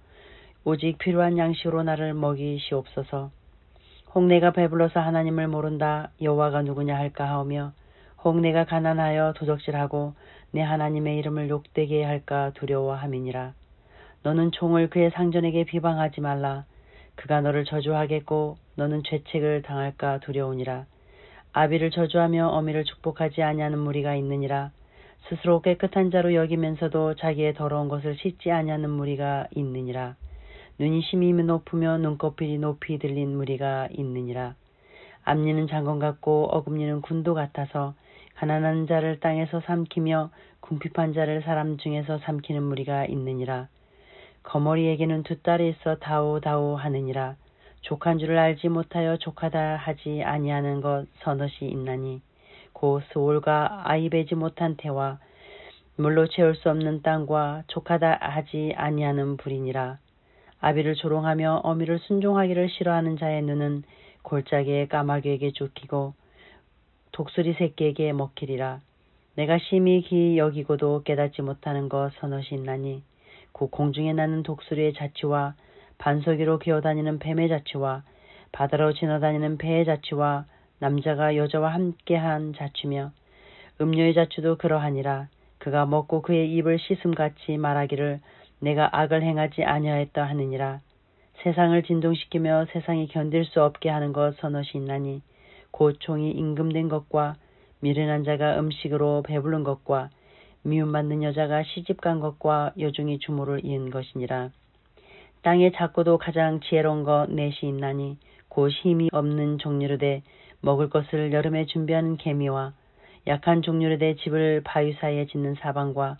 오직 필요한 양식으로 나를 먹이시옵소서. 혹 내가 배불러서 하나님을 모른다 여호와가 누구냐 할까 하오며 혹 내가 가난하여 도적질하고 내 하나님의 이름을 욕되게 할까 두려워함이니라. 너는 종을 그의 상전에게 비방하지 말라. 그가 너를 저주하겠고 너는 죄책을 당할까 두려우니라. 아비를 저주하며 어미를 축복하지 아니하는 무리가 있느니라. 스스로 깨끗한 자로 여기면서도 자기의 더러운 것을 씻지 아니하는 무리가 있느니라. 눈이 심히 높으며 눈꺼풀이 높이 들린 무리가 있느니라. 앞니는 장건 같고 어금니는 군도 같아서 가난한 자를 땅에서 삼키며 궁핍한 자를 사람 중에서 삼키는 무리가 있느니라. 거머리에게는 두 딸이 있어 다오다오 하느니라. 족한 줄을 알지 못하여 족하다 하지 아니하는 것 서넛이 있나니 고 스올과 아이 베지 못한 태와 물로 채울 수 없는 땅과 족하다 하지 아니하는 불이니라. 아비를 조롱하며 어미를 순종하기를 싫어하는 자의 눈은 골짜기에 까마귀에게 쫓기고 독수리 새끼에게 먹히리라. 내가 심히 기이 여기고도 깨닫지 못하는 것 서넛이 있나니 곧 공중에 나는 독수리의 자취와 반석위로 기어다니는 뱀의 자취와 바다로 지나다니는 배의 자취와 남자가 여자와 함께한 자취며 음료의 자취도 그러하니라. 그가 먹고 그의 입을 씻음같이 말하기를 내가 악을 행하지 아니하였다 하느니라. 세상을 진동시키며 세상이 견딜 수 없게 하는 것 서넛이 있나니 곧 종이 임금된 것과 미련한 자가 음식으로 배부른 것과 미움받는 여자가 시집간 것과 여종이 주모를 이은 것이니라. 땅에 작고도 가장 지혜로운 것 넷이 있나니 곧 힘이 없는 종류로되 먹을 것을 여름에 준비하는 개미와 약한 종류로되 집을 바위 사이에 짓는 사방과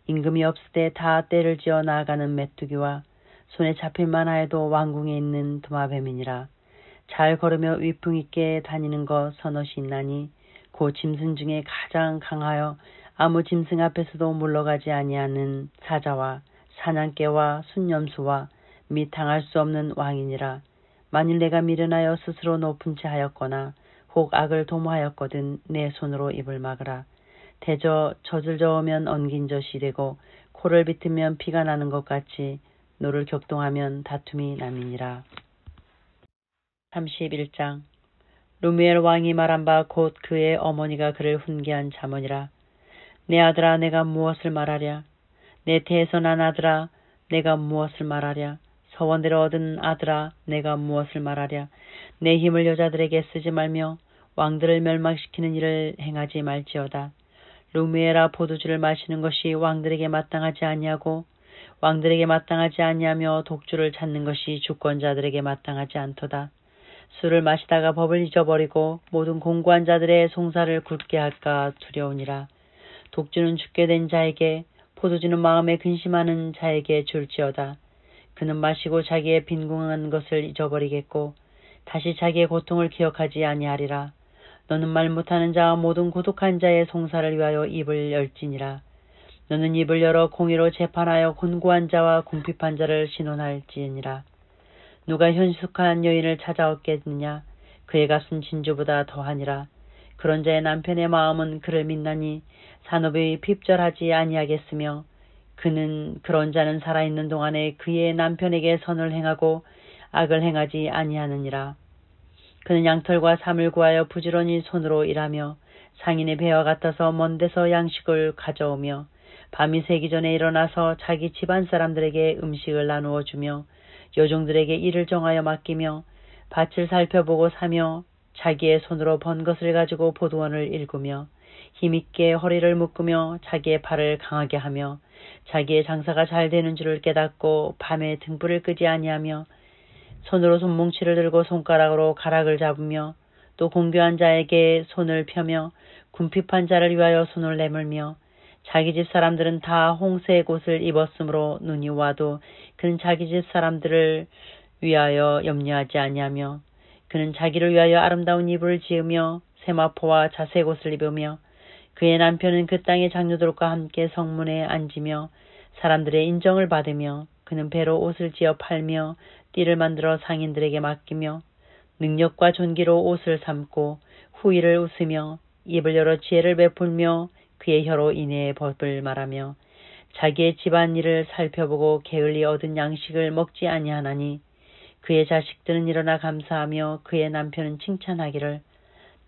임금이 없을 때 다 때를 지어 나아가는 메뚜기와 손에 잡힐만 하여도 왕궁에 있는 도마뱀이니라. 잘 걸으며 위풍 있게 다니는 것 서넛이 있나니 곧 짐승 중에 가장 강하여 아무 짐승 앞에서도 물러가지 아니하는 사자와 사냥개와 순념수와 및 당할 수 없는 왕이니라. 만일 내가 미련하여 스스로 높은 채 하였거나 혹 악을 도모하였거든 내 손으로 입을 막으라. 대저 젖을 저으면 엉긴 젖이 되고 코를 비틀면 피가 나는 것 같이 노를 격동하면 다툼이 남이니라. 31장 루미엘 왕이 말한 바 곧 그의 어머니가 그를 훈계한 자문이라. 내 아들아 내가 무엇을 말하랴. 내 태에서 난 아들아 내가 무엇을 말하랴. 서원대로 얻은 아들아 내가 무엇을 말하랴. 내 힘을 여자들에게 쓰지 말며 왕들을 멸망시키는 일을 행하지 말지어다. 루미엘아 포도주를 마시는 것이 왕들에게 마땅하지 아니하고 왕들에게 마땅하지 아니하며 독주를 찾는 것이 주권자들에게 마땅하지 않도다. 술을 마시다가 법을 잊어버리고 모든 공고한 자들의 송사를 굳게 할까 두려우니라. 독주는 죽게 된 자에게 포도주는 마음에 근심하는 자에게 줄지어다. 그는 마시고 자기의 빈궁한 것을 잊어버리겠고 다시 자기의 고통을 기억하지 아니하리라. 너는 말 못하는 자와 모든 고독한 자의 송사를 위하여 입을 열지니라. 너는 입을 열어 공의로 재판하여 곤고한 자와 궁핍한 자를 신원할지니라. 누가 현숙한 여인을 찾아왔겠느냐. 그의 값은 진주보다 더하니라. 그런 자의 남편의 마음은 그를 믿나니 산업이 핍절하지 아니하겠으며 그는 그런 자는 살아있는 동안에 그의 남편에게 선을 행하고 악을 행하지 아니하느니라. 그는 양털과 삼을 구하여 부지런히 손으로 일하며 상인의 배와 같아서 먼 데서 양식을 가져오며 밤이 새기 전에 일어나서 자기 집안 사람들에게 음식을 나누어 주며 여종들에게 일을 정하여 맡기며 밭을 살펴보고 사며 자기의 손으로 번 것을 가지고 보도원을 일구며 힘있게 허리를 묶으며 자기의 팔을 강하게 하며 자기의 장사가 잘 되는 줄을 깨닫고 밤에 등불을 끄지 아니하며 손으로 손뭉치를 들고 손가락으로 가락을 잡으며 또 공교한 자에게 손을 펴며 궁핍한 자를 위하여 손을 내밀며 자기 집 사람들은 다 홍색 옷을 입었으므로 눈이 와도 그는 자기 집 사람들을 위하여 염려하지 아니하며 그는 자기를 위하여 아름다운 이불을 지으며 세마포와 자색 옷을 입으며 그의 남편은 그 땅의 장로들과 함께 성문에 앉으며 사람들의 인정을 받으며 그는 배로 옷을 지어 팔며 띠를 만들어 상인들에게 맡기며 능력과 존귀로 옷을 삼고 후일을 웃으며 입을 열어 지혜를 베풀며 그의 혀로 인애의 법을 말하며 자기의 집안 일을 살펴보고 게을리 얻은 양식을 먹지 아니하나니 그의 자식들은 일어나 감사하며 그의 남편은 칭찬하기를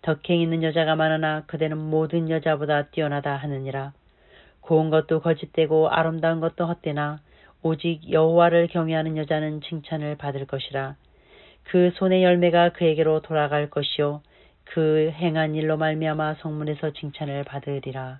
덕행 있는 여자가 많으나 그대는 모든 여자보다 뛰어나다 하느니라. 고운 것도 거짓되고 아름다운 것도 헛되나 오직 여호와를 경외하는 여자는 칭찬을 받을 것이라. 그 손의 열매가 그에게로 돌아갈 것이요 그 행한 일로 말미암아 성문에서 칭찬을 받으리라.